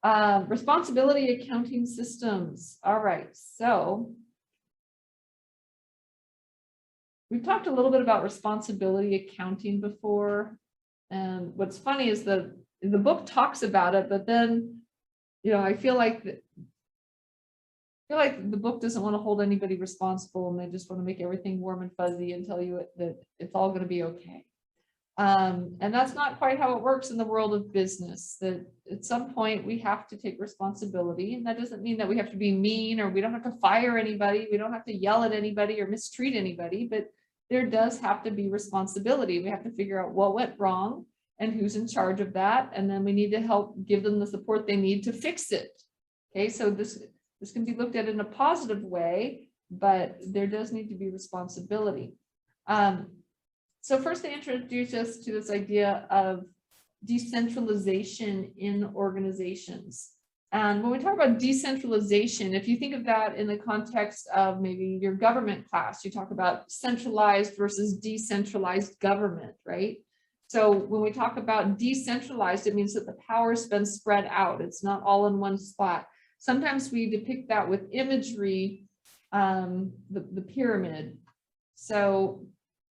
Responsibility accounting systems. All right, so we've talked a little bit about responsibility accounting before. And what's funny is that the book talks about it, but then, I feel like the book doesn't want to hold anybody responsible, and they just want to make everything warm and fuzzy and tell you that it's all going to be okay. And that's not quite how it works in the world of business, that at some point we have to take responsibility. And that doesn't mean that we have to be mean, or we don't have to fire anybody. We don't have to yell at anybody or mistreat anybody, but there does have to be responsibility. We have to figure out what went wrong and who's in charge of that. And then we need to help give them the support they need to fix it. Okay, so this can be looked at in a positive way, but there does need to be responsibility. So first they introduce us to this idea of decentralization in organizations. And when we talk about decentralization, if you think of that in the context of maybe your government class, you talk about centralized versus decentralized government, right? So when we talk about decentralized, it means that the power's been spread out. It's not all in one spot. Sometimes we depict that with imagery, the pyramid. So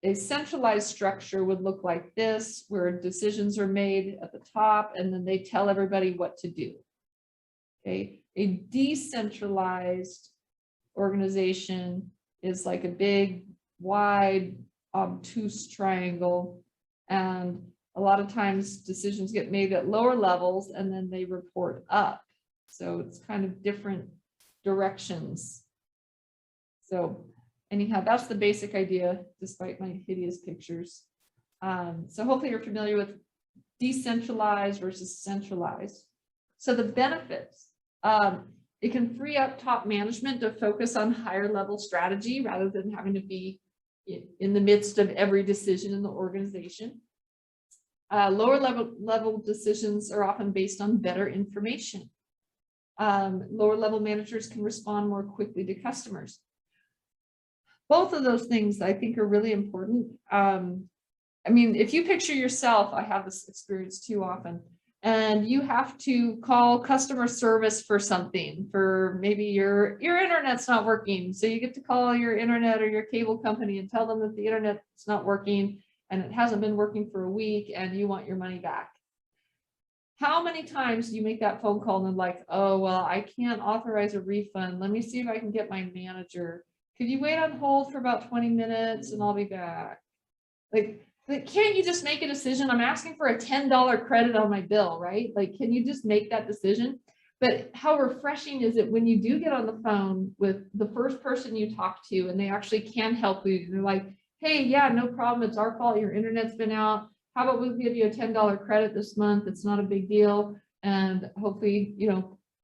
a centralized structure would look like this, where decisions are made at the top and then they tell everybody what to do. Okay, a decentralized organization is like a big, wide, obtuse triangle. And a lot of times decisions get made at lower levels and then they report up. So it's kind of different directions. So anyhow, that's the basic idea, despite my hideous pictures. So hopefully you're familiar with decentralized versus centralized. So the benefits, it can free up top management to focus on higher level strategy rather than having to be in the midst of every decision in the organization. Lower level decisions are often based on better information. Lower level managers can respond more quickly to customers. Both of those things I think are really important. I mean, if you picture yourself, I have this experience too often, and you have to call customer service for something, for maybe your internet's not working. So you get to call your internet or your cable company and tell them that the internet's not working and it hasn't been working for a week and you want your money back. How many times do you make that phone call and they're like, oh, well, I can't authorize a refund. Let me see if I can get my manager. Could you wait on hold for about 20 minutes and I'll be back? Like, can't you just make a decision? I'm asking for a $10 credit on my bill, right? Like, can you just make that decision? But how refreshing is it when you do get on the phone with the first person you talk to and they actually can help you? They're like, hey, yeah, no problem. It's our fault. Your internet's been out. How about we give you a $10 credit this month? It's not a big deal. And hopefully,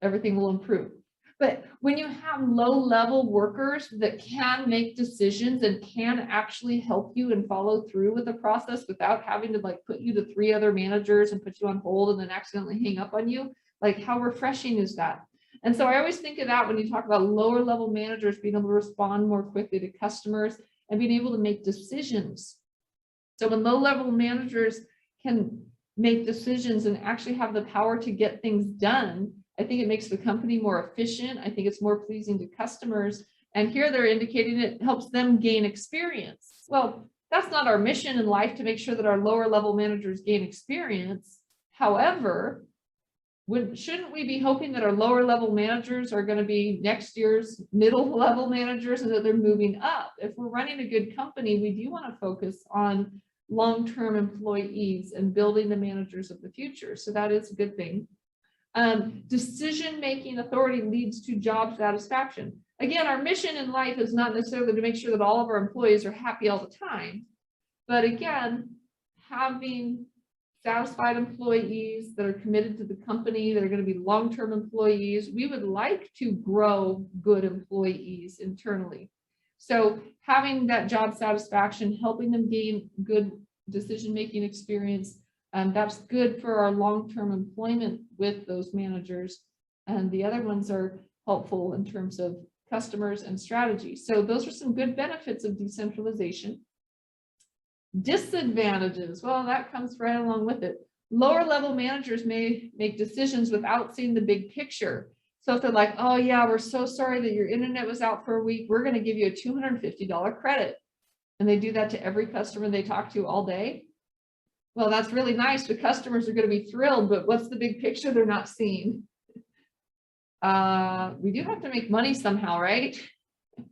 everything will improve. But when you have low-level workers that can make decisions and can actually help you and follow through with the process without having to put you to 3 other managers and put you on hold and then accidentally hang up on you, how refreshing is that? And so I always think of that when you talk about lower-level managers being able to respond more quickly to customers and being able to make decisions. So when low-level managers can make decisions and actually have the power to get things done, I think it makes the company more efficient. I think it's more pleasing to customers. And here they're indicating it helps them gain experience. Well, that's not our mission in life, to make sure that our lower level managers gain experience. However, shouldn't we be hoping that our lower level managers are going to be next year's middle level managers and that they're moving up? If we're running a good company, we do want to focus on long-term employees and building the managers of the future. So that is a good thing. Decision-making authority leads to job satisfaction. Again, our mission in life is not necessarily to make sure that all of our employees are happy all the time, but again, having satisfied employees that are committed to the company, that are going to be long-term employees. We would like to grow good employees internally. So having that job satisfaction, helping them gain good decision-making experience, that's good for our long-term employment with those managers. And the other ones are helpful in terms of customers and strategy. So those are some good benefits of decentralization. Disadvantages, well, that comes right along with it. Lower level managers may make decisions without seeing the big picture. So if they're like, oh yeah, we're so sorry that your internet was out for a week, we're going to give you a $250 credit. And they do that to every customer they talk to all day. Well, that's really nice. The customers are going to be thrilled, but what's the big picture they're not seeing? We do have to make money somehow, right?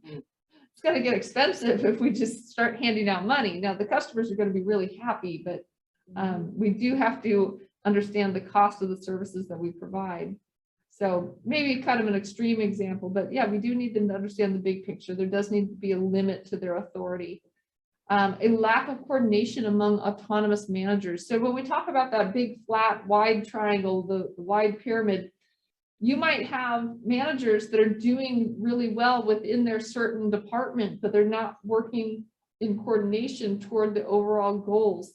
It's going to get expensive if we just start handing out money. Now, the customers are going to be really happy, but we do have to understand the cost of the services that we provide. So maybe kind of an extreme example, but yeah, we do need them to understand the big picture. There does need to be a limit to their authority. A lack of coordination among autonomous managers. So when we talk about that big, flat, wide triangle, the wide pyramid, you might have managers that are doing really well within their certain department, but they're not working in coordination toward the overall goals.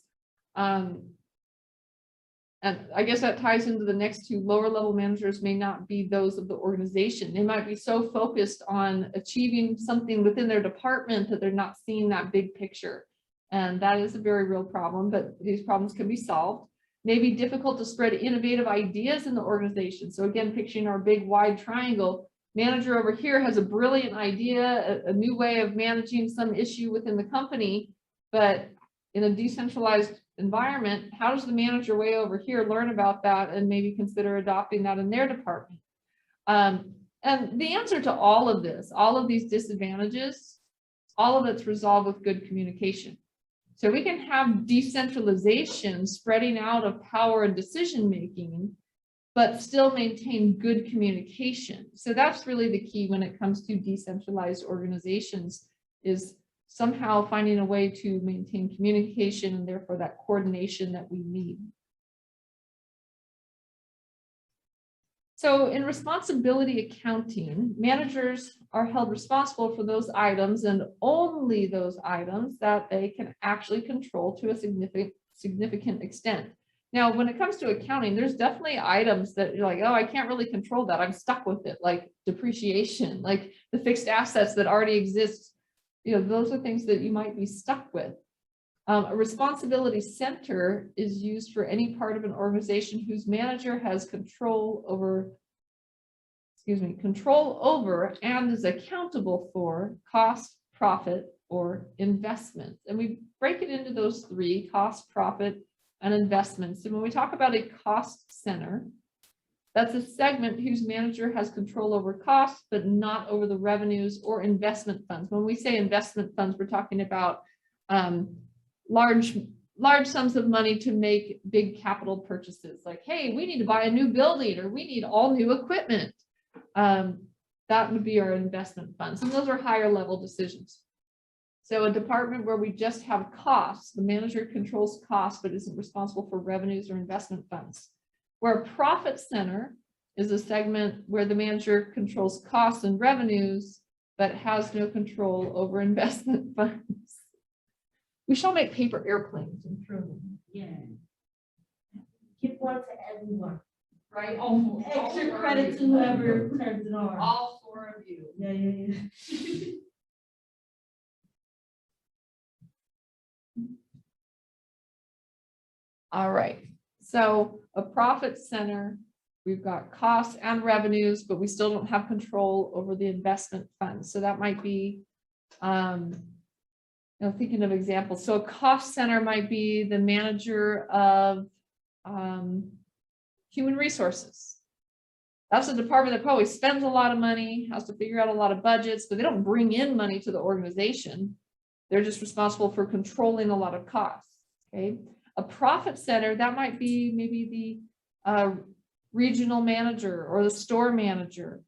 And I guess that ties into the next two. Lower level managers may not be those of the organization. They might be so focused on achieving something within their department that they're not seeing that big picture. And that is a very real problem, but these problems can be solved. Maybe difficult to spread innovative ideas in the organization. So again, picturing our big wide triangle, manager over here has a brilliant idea, a new way of managing some issue within the company, but in a decentralized environment, how does the manager way over here learn about that and maybe consider adopting that in their department? And the answer to all of this, all of these disadvantages, all of it's resolved with good communication. So we can have decentralization, spreading out of power and decision making, but still maintain good communication. So that's really the key when it comes to decentralized organizations, is somehow finding a way to maintain communication and therefore that coordination that we need. So in responsibility accounting, managers are held responsible for those items and only those items that they can actually control to a significant extent. Now, when it comes to accounting, there's definitely items that you're like, oh, I can't really control that. I'm stuck with it, like depreciation, like the fixed assets that already exist. You know, those are things that you might be stuck with. A responsibility center is used for any part of an organization whose manager has control over and is accountable for cost, profit, or investment. And we break it into those three: cost, profit, and investments. And when we talk about a cost center, that's a segment whose manager has control over costs, but not over the revenues or investment funds. When we say investment funds, we're talking about large sums of money to make big capital purchases. Like, hey, we need to buy a new building, or we need all new equipment. That would be our investment funds. And those are higher level decisions. So a department where we just have costs, the manager controls costs, but isn't responsible for revenues or investment funds. Where a profit center is a segment where the manager controls costs and revenues, but has no control over investment funds. We shall make paper airplanes and throw them. Yeah. Give one to everyone. Right? All Extra credit to whoever turns it on. All four of you. Yeah. All right. So a profit center, we've got costs and revenues, but we still don't have control over the investment funds. So that might be, thinking of examples. So a cost center might be the manager of human resources. That's a department that probably spends a lot of money, has to figure out a lot of budgets, but they don't bring in money to the organization. They're just responsible for controlling a lot of costs. Okay. A profit center, that might be maybe the regional manager or the store manager.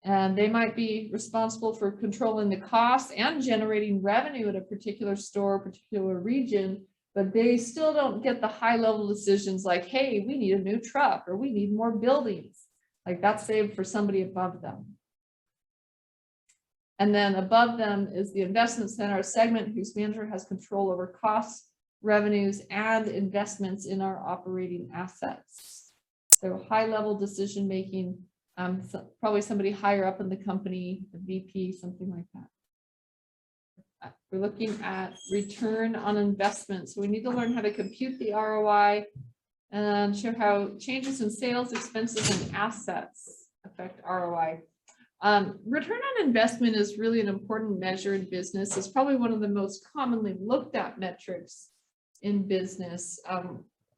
And they might be responsible for controlling the costs and generating revenue at a particular store, particular region, but they still don't get the high level decisions like, hey, we need a new truck or we need more buildings. Like, that's saved for somebody above them. And then above them is the investment center, a segment whose manager has control over costs, revenues, and investments in our operating assets. So high level decision making, probably somebody higher up in the company, a VP, something like that. We're looking at return on investment. So we need to learn how to compute the ROI and show how changes in sales, expenses, and assets affect ROI. Return on investment is really an important measure in business. It's probably one of the most commonly looked at metrics in business,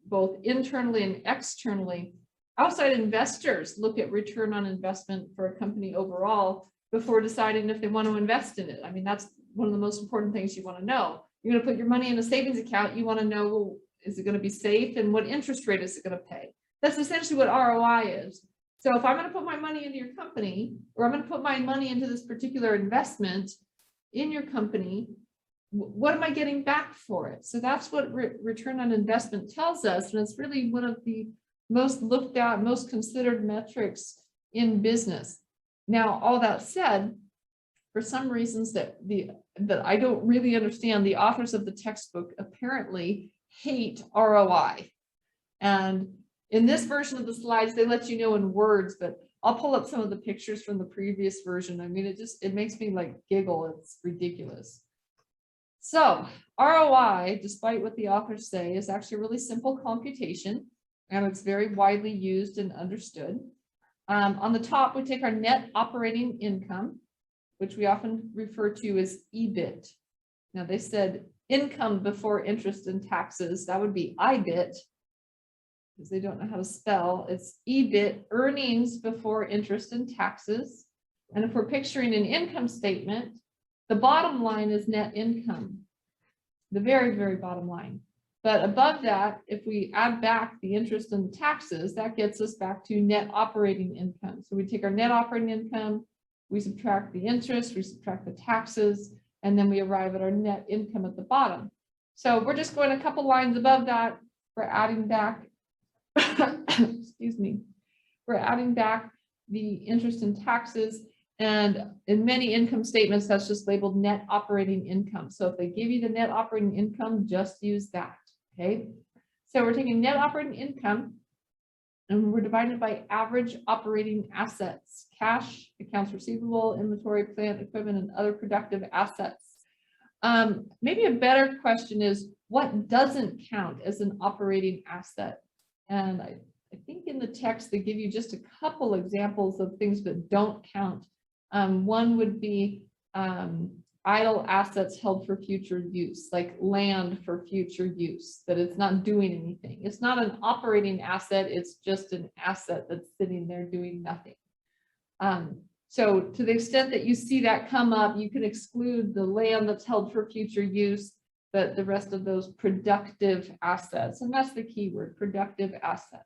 both internally and externally. Outside investors look at return on investment for a company overall before deciding if they want to invest in it. I mean, that's one of the most important things you want to know. You're going to put your money in a savings account. You want to know, well, is it going to be safe and what interest rate is it going to pay? That's essentially what ROI is. So if I'm going to put my money into your company, or I'm going to put my money into this particular investment in your company, what am I getting back for it? So that's what return on investment tells us. And it's really one of the most looked at, most considered metrics in business. Now, all that said, for some reasons that I don't really understand, the authors of the textbook apparently hate ROI. And in this version of the slides, they let you know in words, but I'll pull up some of the pictures from the previous version. I mean, it makes me like giggle. It's ridiculous. So ROI, despite what the authors say, is actually a really simple computation, and it's very widely used and understood. On the top, we take our net operating income, which we often refer to as EBIT. Now they said income before interest and taxes. That would be IBIT, because they don't know how to spell. It's EBIT, earnings before interest and taxes. And if we're picturing an income statement, the bottom line is net income, the very, very bottom line. But above that, if we add back the interest and the taxes, that gets us back to net operating income. So we take our net operating income, we subtract the interest, we subtract the taxes, and then we arrive at our net income at the bottom. So we're just going a couple lines above that. We're adding back, excuse me, we're adding back the interest and taxes. And in many income statements, that's just labeled net operating income. So if they give you the net operating income, just use that, okay? So we're taking net operating income and we're dividing it by average operating assets, cash, accounts receivable, inventory, plant, equipment, and other productive assets. Maybe a better question is, what doesn't count as an operating asset? And I think in the text, they give you just a couple examples of things that don't count. One would be idle assets held for future use, like land for future use, that it's not doing anything. It's not an operating asset, it's just an asset that's sitting there doing nothing. So to the extent that you see that come up, you can exclude the land that's held for future use, but the rest of those productive assets, and that's the key word, productive assets.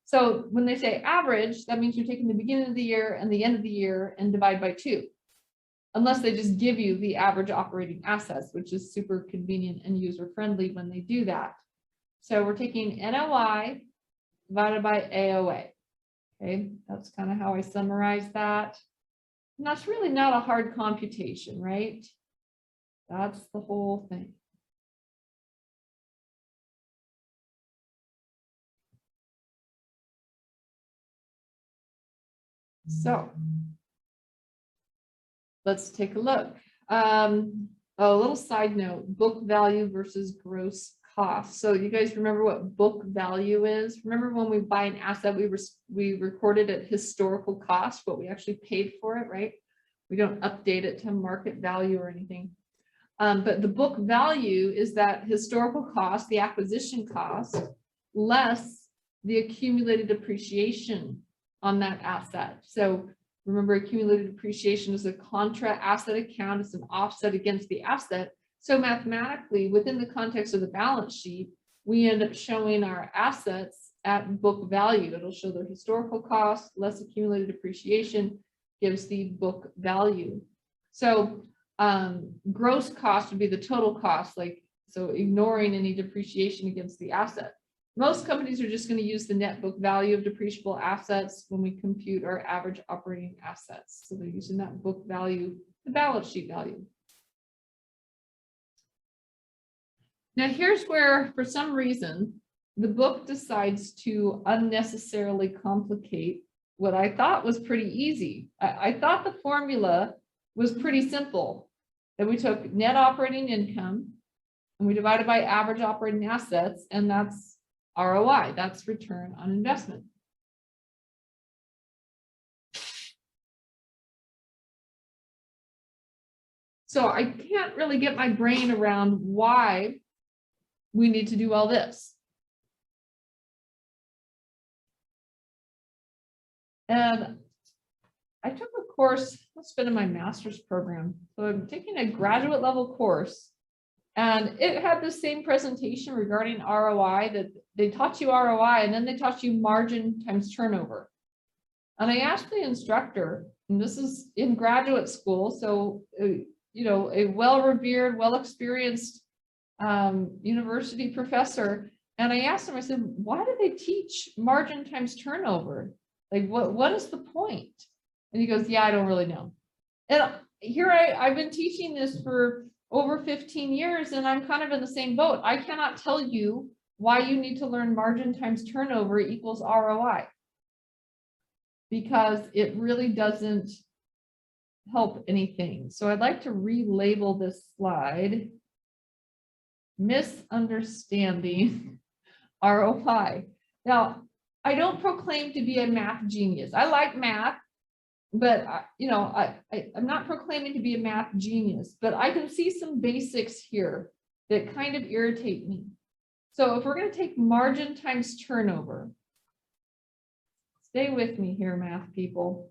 So when they say average, that means you're taking the beginning of the year and the end of the year and divide by 2. Unless they just give you the average operating assets, which is super convenient and user-friendly when they do that. So we're taking NOI divided by AOA. Okay, that's kind of how I summarize that. And that's really not a hard computation, right? That's the whole thing. So let's take a look. A little side note, book value versus gross cost. So you guys remember what book value is? Remember when we buy an asset, we recorded at historical cost, what we actually paid for it, right? We don't update it to market value or anything. But the book value is that historical cost, the acquisition cost, less the accumulated depreciation on that asset. So remember, accumulated depreciation is a contra asset account. It's an offset against the asset. So mathematically, within the context of the balance sheet, we end up showing our assets at book value. It'll show the historical cost, less accumulated depreciation gives the book value. So gross cost would be the total cost, so ignoring any depreciation against the asset. Most companies are just going to use the net book value of depreciable assets when we compute our average operating assets. So they're using that book value, the balance sheet value. Now here's where, for some reason, the book decides to unnecessarily complicate what I thought was pretty easy. I thought the formula was pretty simple, that we took net operating income and we divided by average operating assets, and that's ROI, that's return on investment. So I can't really get my brain around why we need to do all this. And I took a course, it's been in my master's program. So I'm taking a graduate level course, and it had the same presentation regarding ROI, that they taught you ROI and then they taught you margin times turnover. And I asked the instructor, and this is in graduate school, so you know, a well-revered, well-experienced university professor. And I asked him, I said, why do they teach margin times turnover? Like, what is the point? And he goes, yeah, I don't really know. And here I've been teaching this for over 15 years, and I'm kind of in the same boat. I cannot tell you why you need to learn margin times turnover equals ROI, because it really doesn't help anything. So I'd like to relabel this slide misunderstanding ROI. Now, I don't proclaim to be a math genius. I like math, but you know, I'm not proclaiming to be a math genius, but I can see some basics here that kind of irritate me. So if we're going to take margin times turnover, stay with me here, math people.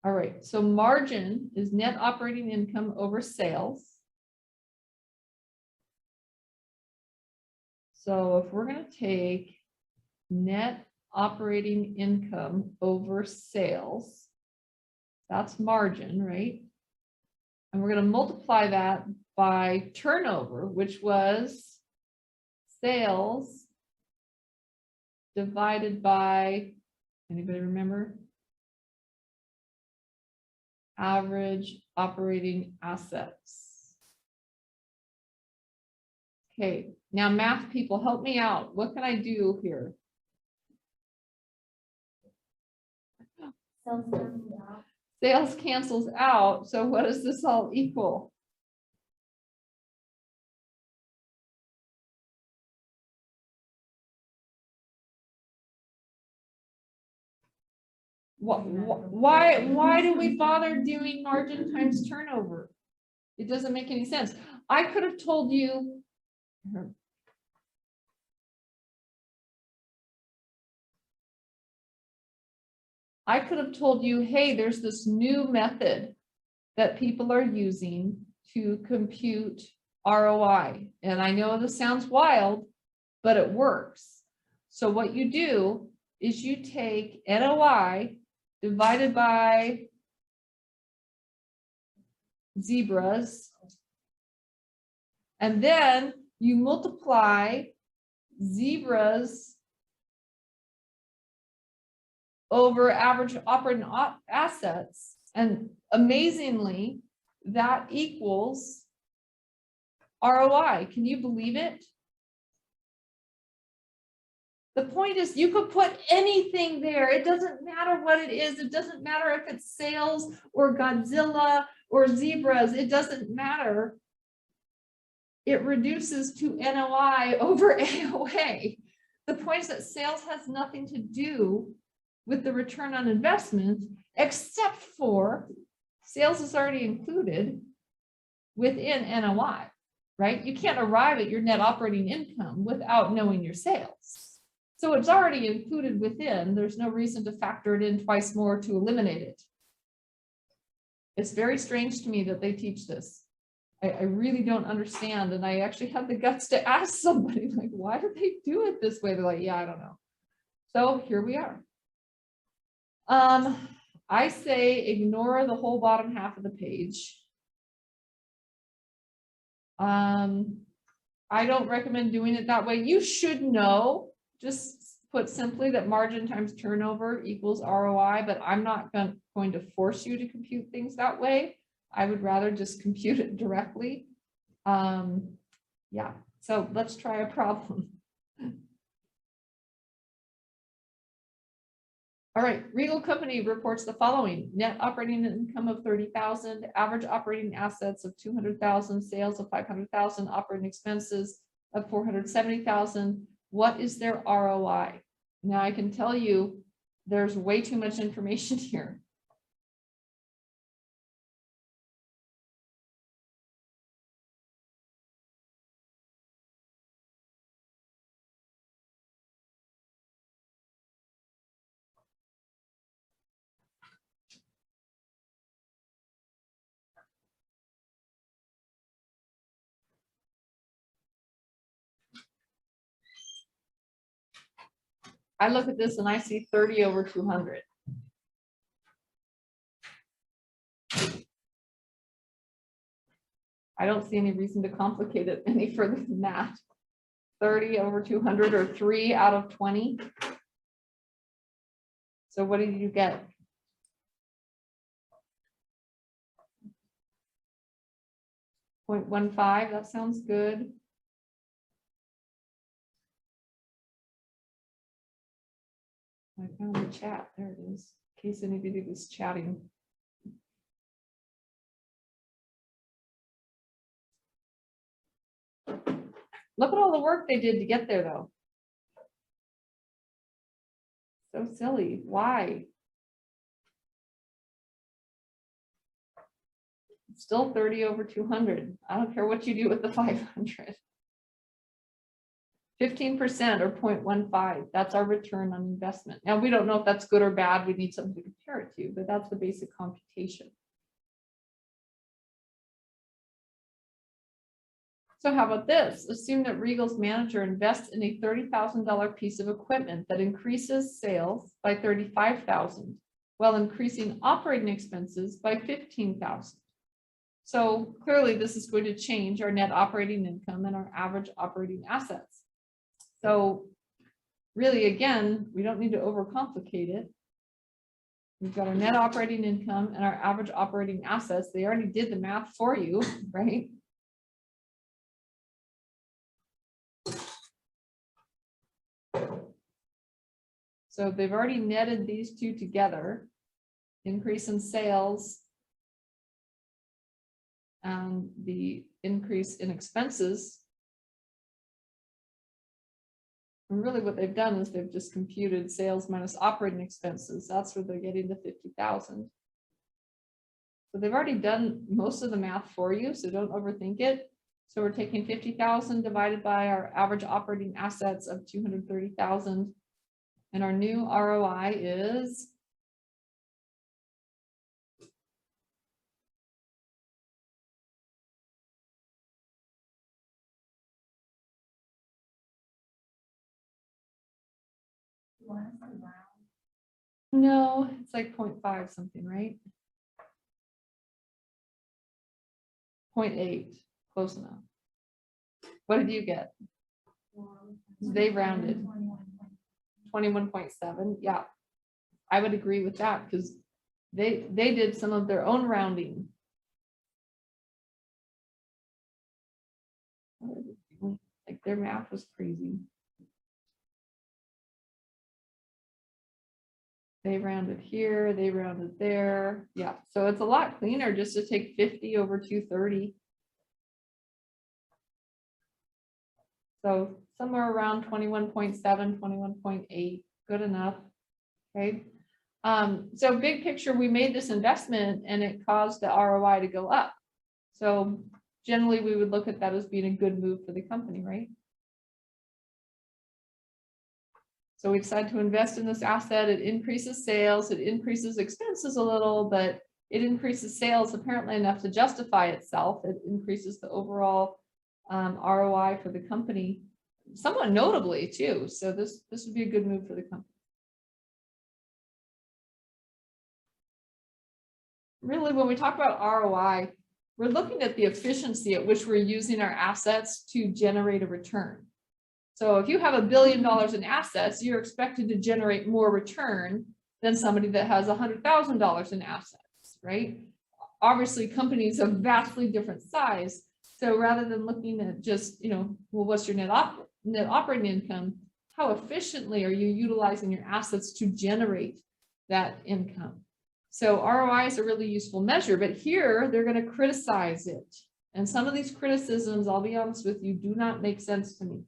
All right, so margin is net operating income over sales. So if we're going to take net operating income over sales, that's margin, right? And we're going to multiply that by turnover, which was sales divided by, anybody remember? Average operating assets. Okay, now math people, help me out. What can I do here? Sales cancels out. So what does this all equal? Why do we bother doing margin times turnover? It doesn't make any sense. I could have told you, hey, there's this new method that people are using to compute ROI. And I know this sounds wild, but it works. So what you do is you take NOI divided by zebras, and then you multiply zebras over average operating assets, and amazingly, that equals ROI. Can you believe it? The point is, you could put anything there. It doesn't matter what it is. It doesn't matter if it's sales or Godzilla or zebras. It doesn't matter. It reduces to NOI over AOA. The point is that sales has nothing to do with the return on investment, except for sales is already included within NOI, right? You can't arrive at your net operating income without knowing your sales. So it's already included within. There's no reason to factor it in twice more to eliminate it. It's very strange to me that they teach this. I really don't understand. And I actually had the guts to ask somebody, like, why do they do it this way? They're like, yeah, I don't know. So here we are. I say ignore the whole bottom half of the page. I don't recommend doing it that way. You should know, just put simply, that margin times turnover equals ROI, but I'm not going to force you to compute things that way. I would rather just compute it directly. Yeah, so let's try a problem. All right, Regal Company reports the following: net operating income of 30,000, average operating assets of 200,000, sales of 500,000, operating expenses of 470,000. What is their ROI? Now I can tell you there's way too much information here. I look at this and I see 30 over 200. I don't see any reason to complicate it any further than that. 30 over 200 or 3 out of 20. So what did you get? 0.15, that sounds good. I found the chat, there it is, in case anybody was chatting. Look at all the work they did to get there though. So silly, why? It's still 30 over 200. I don't care what you do with the 500. 15% or 0.15, that's our return on investment. Now, we don't know if that's good or bad. We need something to compare it to, but that's the basic computation. So how about this? Assume that Regal's manager invests in a $30,000 piece of equipment that increases sales by $35,000 while increasing operating expenses by $15,000. So clearly this is going to change our net operating income and our average operating assets. So really, again, we don't need to overcomplicate it. We've got our net operating income and our average operating assets. They already did the math for you, right? So they've already netted these two together, increase in sales and the increase in expenses. And really what they've done is they've just computed sales minus operating expenses. That's where they're getting the 50,000. So they've already done most of the math for you, so don't overthink it. So we're taking 50,000 divided by our average operating assets of 230,000. And our new ROI is no, it's like 0.5 something, right? 0.8, close enough. What did you get? They rounded 21.7. Yeah, I would agree with that because they did some of their own rounding. Like their math was crazy. They rounded here, they rounded there. Yeah, so it's a lot cleaner just to take 50 over 230. So somewhere around 21.7, 21.8, good enough. Okay. So big picture, we made this investment and it caused the ROI to go up. So generally we would look at that as being a good move for the company, right? So we decide to invest in this asset. It increases sales, it increases expenses a little, but it increases sales apparently enough to justify itself. It increases the overall ROI for the company, somewhat notably too. So this would be a good move for the company. Really, when we talk about ROI, we're looking at the efficiency at which we're using our assets to generate a return. So if you have $1 billion in assets, you're expected to generate more return than somebody that has $100,000 in assets, right? Obviously, companies of vastly different size. So rather than looking at just, well, what's your net operating income? How efficiently are you utilizing your assets to generate that income? So ROI is a really useful measure, but here they're going to criticize it. And some of these criticisms, I'll be honest with you, do not make sense to me.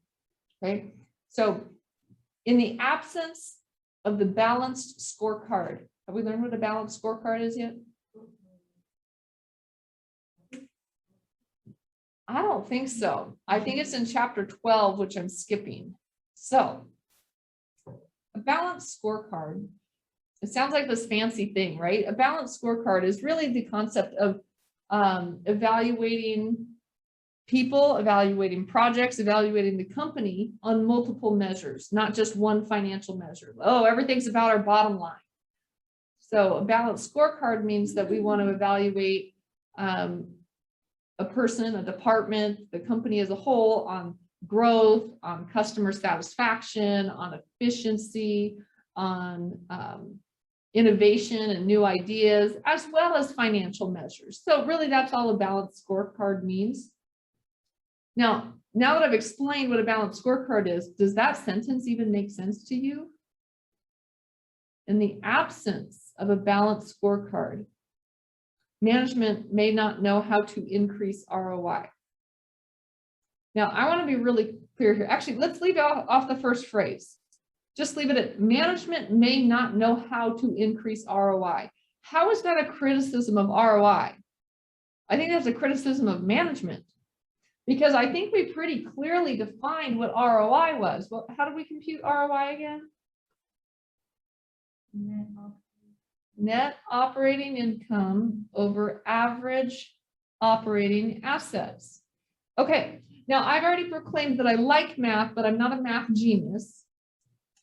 Okay, so in the absence of the balanced scorecard, have we learned what a balanced scorecard is yet? I don't think so. I think it's in chapter 12, which I'm skipping. So a balanced scorecard, it sounds like this fancy thing, right? A balanced scorecard is really the concept of evaluating people, evaluating projects, evaluating the company on multiple measures, not just one financial measure. Oh, everything's about our bottom line. So a balanced scorecard means that we want to evaluate a person, a department, the company as a whole on growth, on customer satisfaction, on efficiency, on innovation and new ideas, as well as financial measures. So really that's all a balanced scorecard means. Now that I've explained what a balanced scorecard is, does that sentence even make sense to you? In the absence of a balanced scorecard, management may not know how to increase ROI. Now, I want to be really clear here. Actually, let's leave off the first phrase. Just leave it at management may not know how to increase ROI. How is that a criticism of ROI? I think that's a criticism of management, because I think we pretty clearly defined what ROI was. Well, how do we compute ROI again? Net operating income over average operating assets. Okay, now I've already proclaimed that I like math, but I'm not a math genius.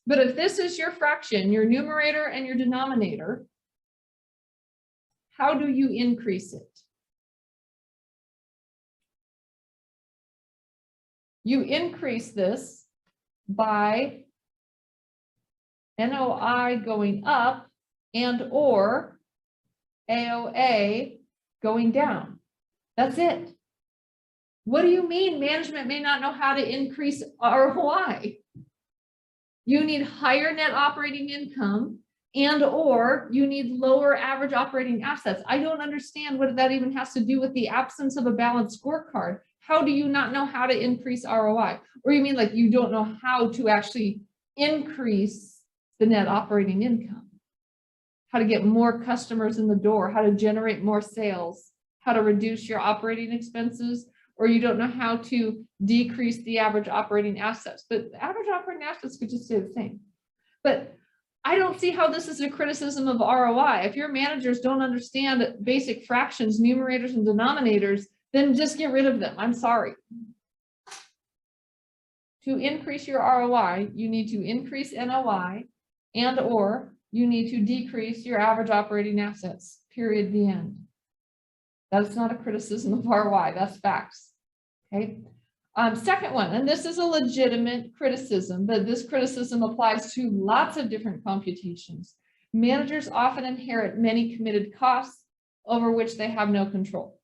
But if this is your fraction, your numerator and your denominator, how do you increase it? You increase this by NOI going up and or AOA going down. That's it. What do you mean management may not know how to increase ROI? You need higher net operating income and or you need lower average operating assets. I don't understand what that even has to do with the absence of a balanced scorecard. How do you not know how to increase ROI? Or you mean like you don't know how to actually increase the net operating income? How to get more customers in the door, how to generate more sales, how to reduce your operating expenses, or you don't know how to decrease the average operating assets. But the average operating assets could just stay the same. But I don't see how this is a criticism of ROI. If your managers don't understand basic fractions, numerators and denominators, then just get rid of them. I'm sorry. To increase your ROI, you need to increase NOI and or you need to decrease your average operating assets, period, the end. That's not a criticism of ROI, that's facts, okay? Second one, and this is a legitimate criticism, but this criticism applies to lots of different computations. Managers often inherit many committed costs over which they have no control.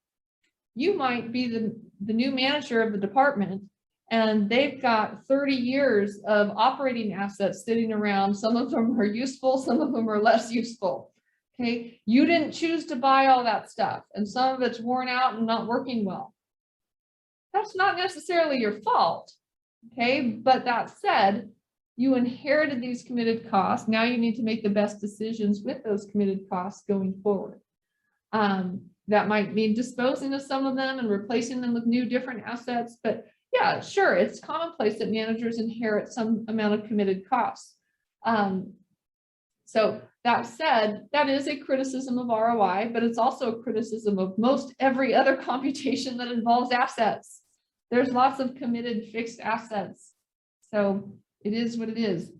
You might be the new manager of the department and they've got 30 years of operating assets sitting around. Some of them are useful, some of them are less useful. Okay, you didn't choose to buy all that stuff and some of it's worn out and not working well. That's not necessarily your fault. Okay, but that said, you inherited these committed costs. Now you need to make the best decisions with those committed costs going forward. That might mean disposing of some of them and replacing them with new different assets, but yeah, sure, it's commonplace that managers inherit some amount of committed costs. So that said, that is a criticism of ROI, but it's also a criticism of most every other computation that involves assets. There's lots of committed fixed assets. So it is what it is.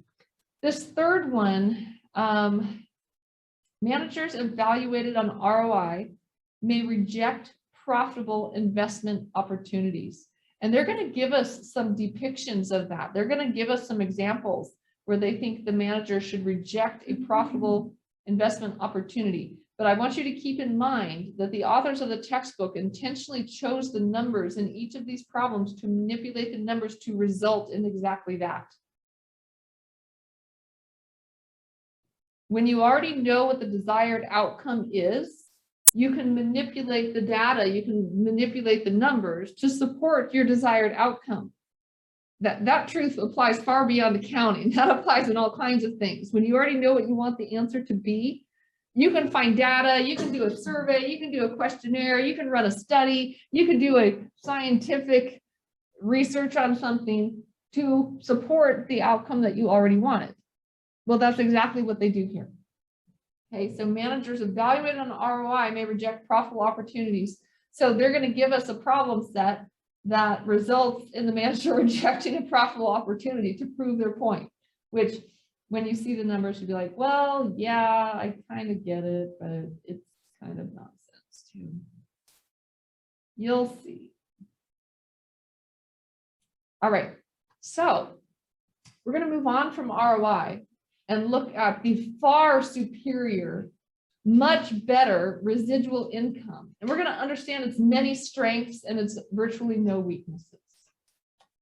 This third one, managers evaluated on ROI may reject profitable investment opportunities. And they're going to give us some depictions of that. They're going to give us some examples where they think the manager should reject a profitable investment opportunity. But I want you to keep in mind that the authors of the textbook intentionally chose the numbers in each of these problems to manipulate the numbers to result in exactly that. When you already know what the desired outcome is, you can manipulate the data, you can manipulate the numbers to support your desired outcome. That truth applies far beyond accounting. That applies in all kinds of things. When you already know what you want the answer to be, you can find data, you can do a survey, you can do a questionnaire, you can run a study, you can do a scientific research on something to support the outcome that you already wanted. Well, that's exactly what they do here. Okay, so managers evaluated on ROI may reject profitable opportunities. So they're going to give us a problem set that results in the manager rejecting a profitable opportunity to prove their point, which when you see the numbers, you'll be like, well, yeah, I kind of get it, but it's kind of nonsense too. You'll see. All right, so we're going to move on from ROI and look at the far superior, much better residual income. And we're going to understand its many strengths and its virtually no weaknesses.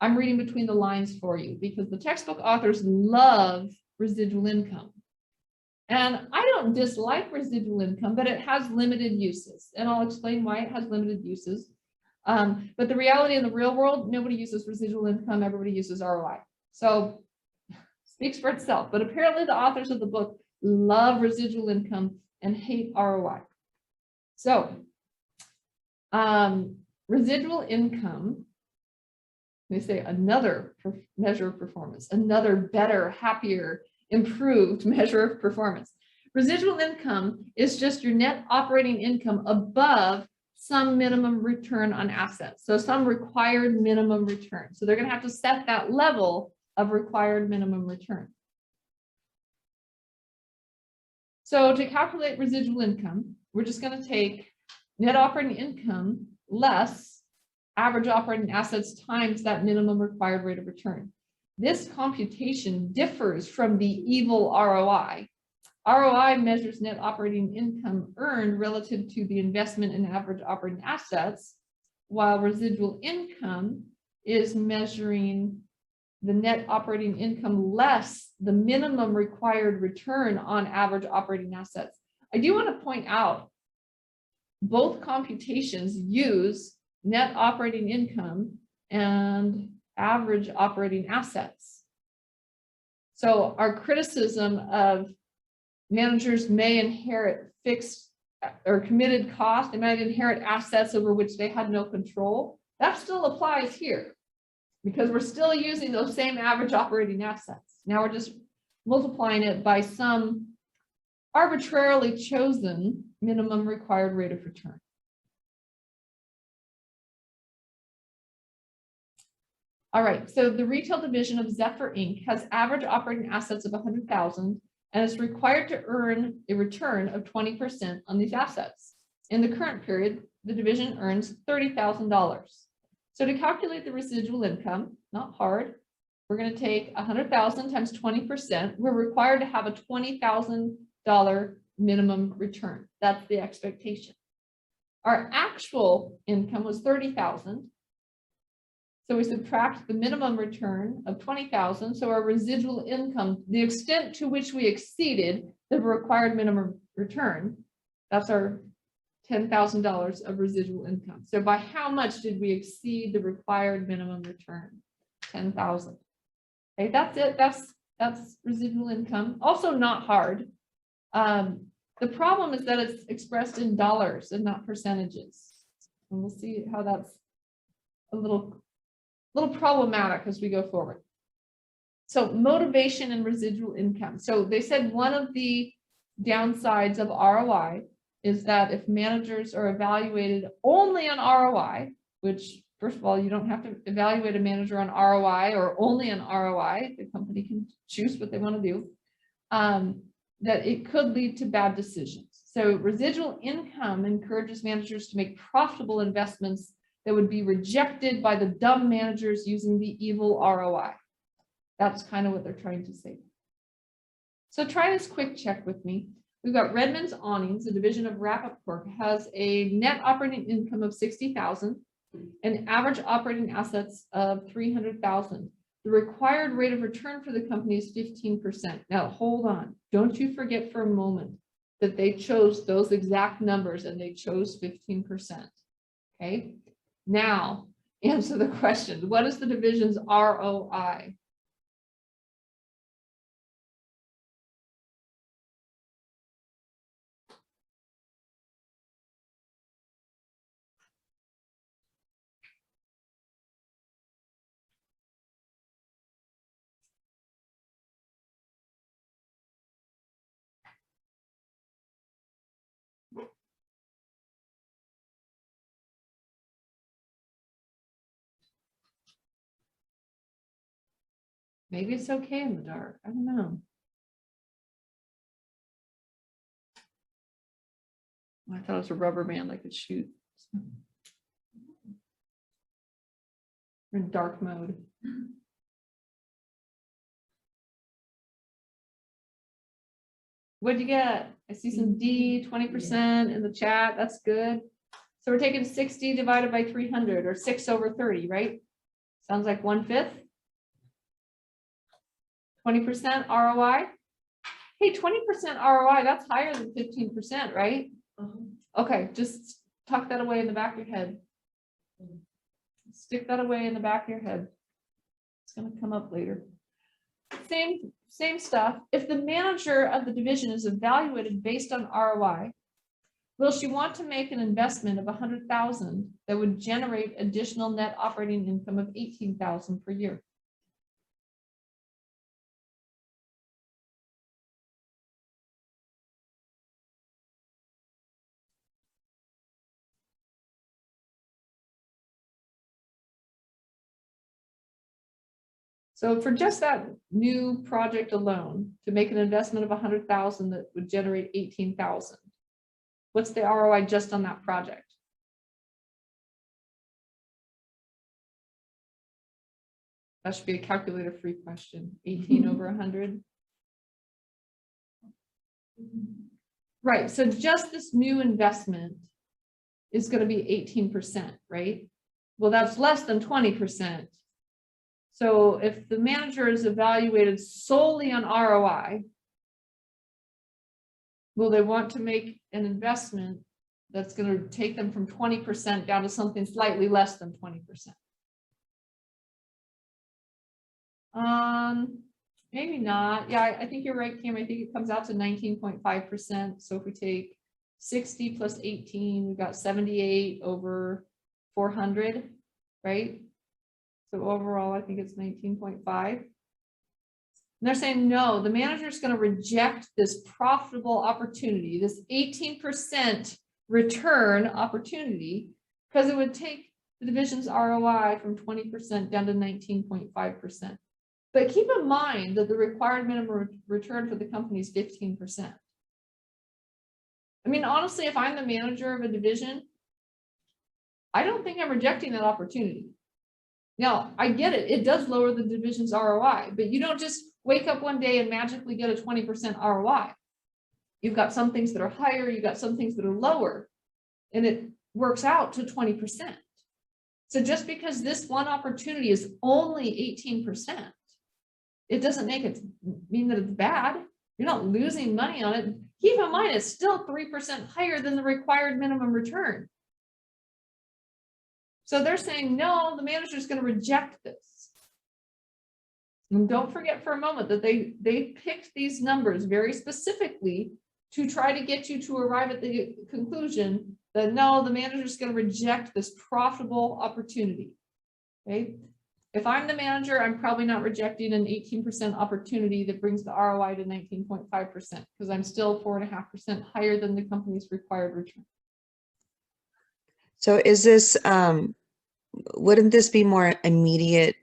I'm reading between the lines for you because the textbook authors love residual income. And I don't dislike residual income, but it has limited uses. And I'll explain why it has limited uses. But the reality in the real world, nobody uses residual income, everybody uses ROI. So speaks for itself, but apparently the authors of the book love residual income and hate ROI. So residual income, they say another measure of performance, another better, happier, improved measure of performance. Residual income is just your net operating income above some minimum return on assets. So some required minimum return. So they're going to have to set that level of required minimum return. So to calculate residual income, we're just going to take net operating income less average operating assets times that minimum required rate of return. This computation differs from the evil ROI. ROI measures net operating income earned relative to the investment in average operating assets, while residual income is measuring the net operating income less the minimum required return on average operating assets. I do want to point out both computations use net operating income and average operating assets. So our criticism of managers may inherit fixed or committed costs, they might inherit assets over which they had no control, that still applies here because we're still using those same average operating assets. Now we're just multiplying it by some arbitrarily chosen minimum required rate of return. All right, so the retail division of Zephyr Inc. has average operating assets of 100,000 and is required to earn a return of 20% on these assets. In the current period, the division earns $30,000. So to calculate the residual income, not hard, we're going to take 100,000 times 20%. We're required to have a $20,000 minimum return. That's the expectation. Our actual income was 30,000. So we subtract the minimum return of 20,000. So our residual income, the extent to which we exceeded the required minimum return, that's our $10,000 of residual income. So by how much did we exceed the required minimum return? 10,000. Okay, that's it. That's residual income. Also not hard. The problem is that it's expressed in dollars and not percentages. And we'll see how that's a little problematic as we go forward. So motivation and residual income. So they said one of the downsides of ROI is that if managers are evaluated only on ROI, which first of all, you don't have to evaluate a manager on ROI or only on ROI, the company can choose what they want to do, that it could lead to bad decisions. So residual income encourages managers to make profitable investments that would be rejected by the dumb managers using the evil ROI. That's kind of what they're trying to say. So try this quick check with me. We've got Redmond's Awnings, a division of Rappaport, has a net operating income of 60,000 and average operating assets of 300,000. The required rate of return for the company is 15%. Now hold on, don't you forget for a moment that they chose those exact numbers and they chose 15%. Okay, now answer the question. What is the division's ROI? Maybe it's okay in the dark. I don't know. I thought it was a rubber band I could shoot. We're in dark mode. What'd you get? I see some D, 20% in the chat. That's good. So we're taking 60 divided by 300, or 6 over 30, right? Sounds like 1/5. 20% ROI. Hey, 20% ROI, that's higher than 15%, right? Okay, just tuck that away in the back of your head. Stick that away in the back of your head. It's going to come up later. Same stuff. If the manager of the division is evaluated based on ROI, will she want to make an investment of 100,000 that would generate additional net operating income of 18,000 per year? So for just that new project alone, to make an investment of 100,000 that would generate 18,000, what's the ROI just on that project? That should be a calculator-free question. 18 over 100. Right. So just this new investment is going to be 18%, right? Well, that's less than 20%. So if the manager is evaluated solely on ROI, will they want to make an investment that's going to take them from 20% down to something slightly less than 20%? Maybe not. Yeah, I think you're right, Kim. I think it comes out to 19.5%. So if we take 60 plus 18, we've got 78 over 400, right? So overall, I think it's 19.5. And they're saying, no, the manager is going to reject this profitable opportunity, this 18% return opportunity, because it would take the division's ROI from 20% down to 19.5%. But keep in mind that the required minimum return for the company is 15%. I mean, honestly, if I'm the manager of a division, I don't think I'm rejecting that opportunity. Now, I get it. It does lower the division's ROI, but you don't just wake up one day and magically get a 20% ROI. You've got some things that are higher, you've got some things that are lower, and it works out to 20%. So just because this one opportunity is only 18%, it doesn't make it mean that it's bad. You're not losing money on it. Keep in mind, it's still 3% higher than the required minimum return. So they're saying, no, the manager is going to reject this. And don't forget for a moment that they picked these numbers very specifically to try to get you to arrive at the conclusion that no, the manager is going to reject this profitable opportunity. Okay. If I'm the manager, I'm probably not rejecting an 18% opportunity that brings the ROI to 19.5% because I'm still 4.5% higher than the company's required return. So is this, wouldn't this be more immediate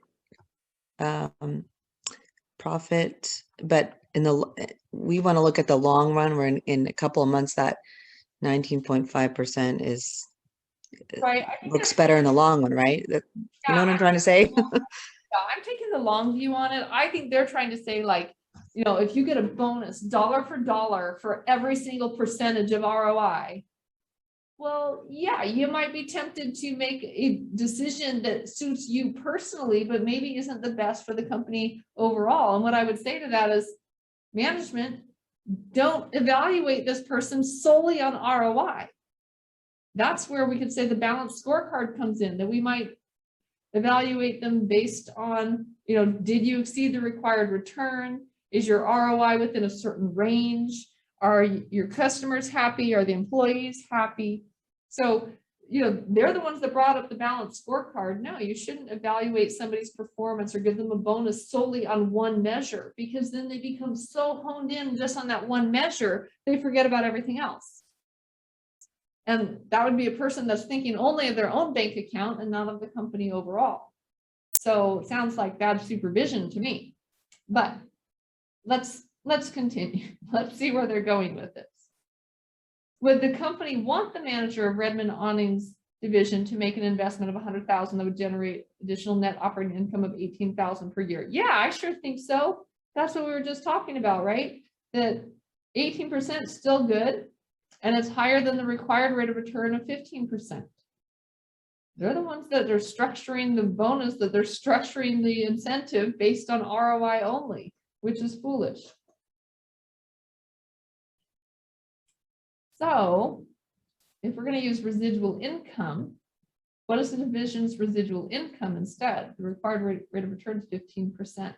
profit? But we want to look at the long run, where in a couple of months that 19.5% is right. looks better in the long run, right? You know what I'm trying to say? Yeah, I'm taking the long view on it. I think they're trying to say, like, you know, if you get a bonus dollar for dollar for every single percentage of ROI, well, yeah, you might be tempted to make a decision that suits you personally, but maybe isn't the best for the company overall. And what I would say to that is, management, don't evaluate this person solely on ROI. That's where we could say the balanced scorecard comes in, that we might evaluate them based on, did you exceed the required return? Is your ROI within a certain range? Are your customers happy? Are the employees happy? So, they're the ones that brought up the balanced scorecard. No, you shouldn't evaluate somebody's performance or give them a bonus solely on one measure, because then they become so honed in just on that one measure, they forget about everything else. And that would be a person that's thinking only of their own bank account and not of the company overall. So it sounds like bad supervision to me, but let's continue. Let's see where they're going with this. Would the company want the manager of Redmond Awnings division to make an investment of $100,000 that would generate additional net operating income of $18,000 per year? Yeah, I sure think so. That's what we were just talking about, right? That 18% is still good, and it's higher than the required rate of return of 15%. They're the ones that are structuring the bonus, that they're structuring the incentive based on ROI only, which is foolish. So if we're going to use residual income, what is the division's residual income instead? The required rate of return is 15%.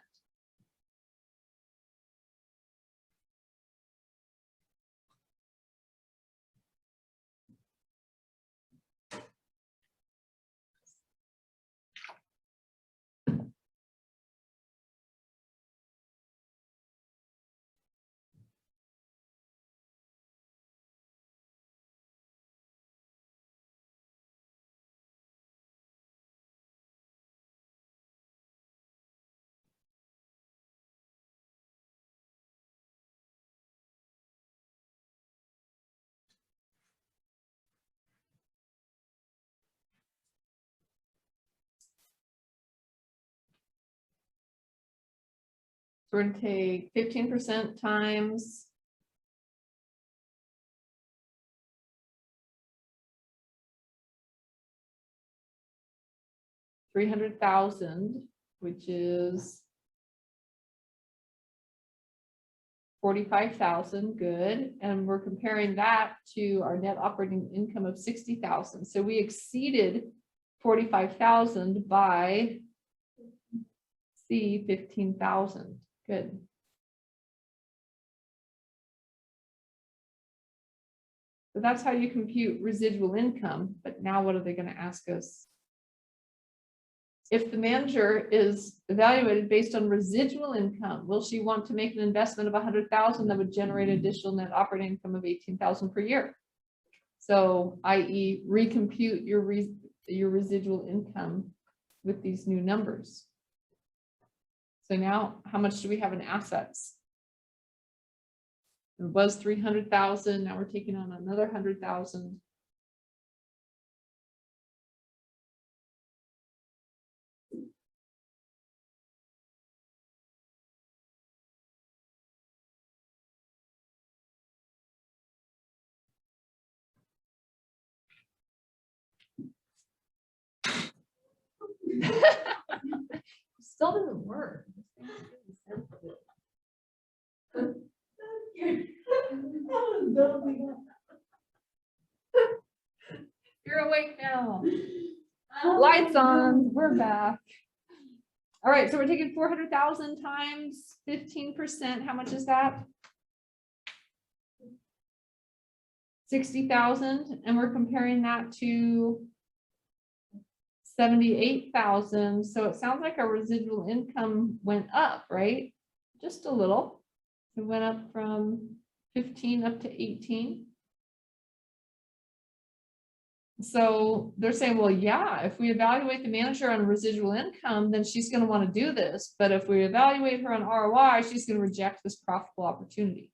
So we're going to take 15% times $300,000, which is 45,000, good. And we're comparing that to our net operating income of 60,000. So we exceeded 45,000 by C 15,000. Good. So that's how you compute residual income. But now what are they going to ask us? If the manager is evaluated based on residual income, will she want to make an investment of 100,000 that would generate additional net operating income of 18,000 per year? So, i.e., recompute your residual income with these new numbers. So now, how much do we have in assets? It was 300,000. Now we're taking on another 100,000. Still doesn't work. You're awake now. Lights on. We're back. All right, so we're taking 400,000 times 15%. How much is that? 60,000, and we're comparing that to 78,000. So it sounds like our residual income went up, right? Just a little. It went up from 15 up to 18. So they're saying, well, yeah, if we evaluate the manager on residual income, then she's going to want to do this. But if we evaluate her on ROI, she's going to reject this profitable opportunity.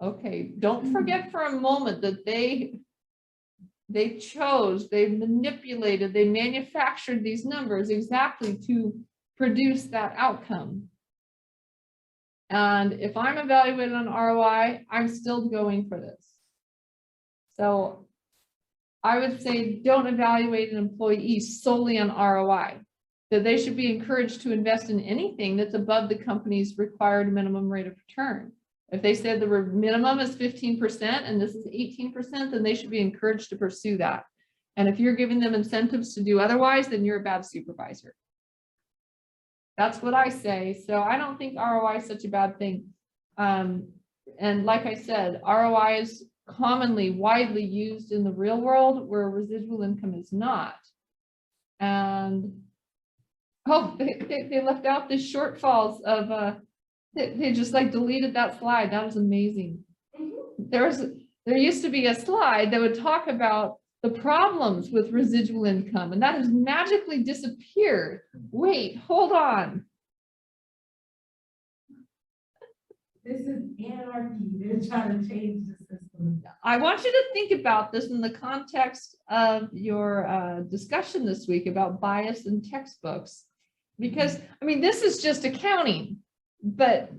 Okay, don't forget for a moment that they manipulated, they manufactured these numbers exactly to produce that outcome. And if I'm evaluated on ROI, I'm still going for this. So I would say don't evaluate an employee solely on ROI, that they should be encouraged to invest in anything that's above the company's required minimum rate of return. If they said the minimum is 15% and this is 18%, then they should be encouraged to pursue that. And if you're giving them incentives to do otherwise, then you're a bad supervisor. That's what I say. So I don't think ROI is such a bad thing. And like I said, ROI is commonly widely used in the real world where residual income is not. And oh, they left out the shortfalls of they just like deleted that slide. That was amazing. There used to be a slide that would talk about the problems with residual income, and that has magically disappeared. Wait, hold on. This is anarchy. They're trying to change the system. I want you to think about this in the context of your discussion this week about bias in textbooks, because I mean, this is just accounting, but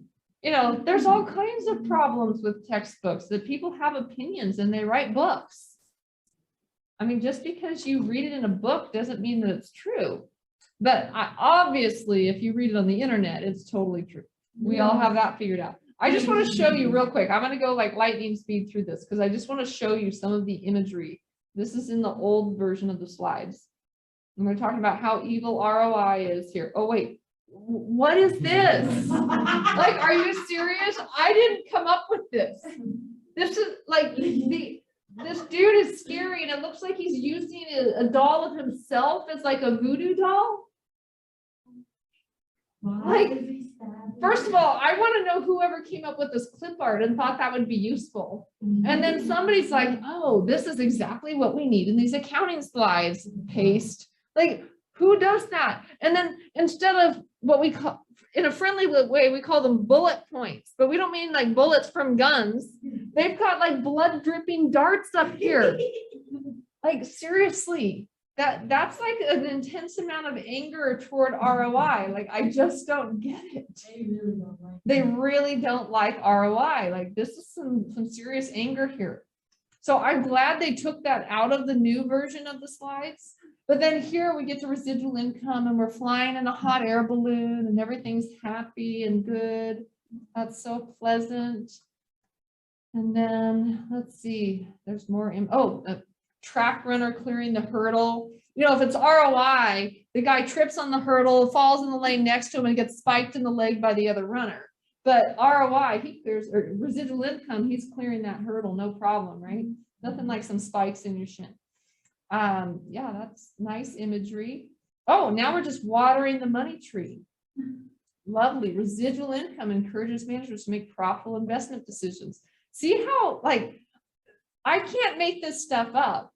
you know, there's all kinds of problems with textbooks that people have opinions and they write books. I mean, just because you read it in a book doesn't mean that it's true. But obviously, if you read it on the internet, it's totally true. We all have that figured out. I just want to show you real quick. I'm going to go like lightning speed through this because I just want to show you some of the imagery. This is in the old version of the slides. And we're talking about how evil ROI is here. Oh, wait. What is this? Like, are you serious? I didn't come up with this. This is like this dude is scary and it looks like he's using a doll of himself as like a voodoo doll. Like, first of all, I want to know whoever came up with this clip art and thought that would be useful. And then somebody's like, oh, this is exactly what we need in these accounting slides. Paste. Like, who does that? And then instead of what we call, in a friendly way, we call them bullet points, but we don't mean like bullets from guns. They've got like blood dripping darts up here. Like, seriously, that's like an intense amount of anger toward ROI. Like, I just don't get it. They really don't like ROI. Like, this is some serious anger here. So I'm glad they took that out of the new version of the slides. But then here we get to residual income and we're flying in a hot air balloon and everything's happy and good. That's so pleasant. And then let's see, there's more. A track runner clearing the hurdle. You know, if it's ROI, the guy trips on the hurdle, falls in the lane next to him and gets spiked in the leg by the other runner. But ROI, he clears, or residual income, he's clearing that hurdle, no problem, right? Nothing like some spikes in your shin. Yeah, that's nice imagery. Oh, now we're just watering the money tree. Lovely. Residual income encourages managers to make profitable investment decisions. See how, like, I can't make this stuff up.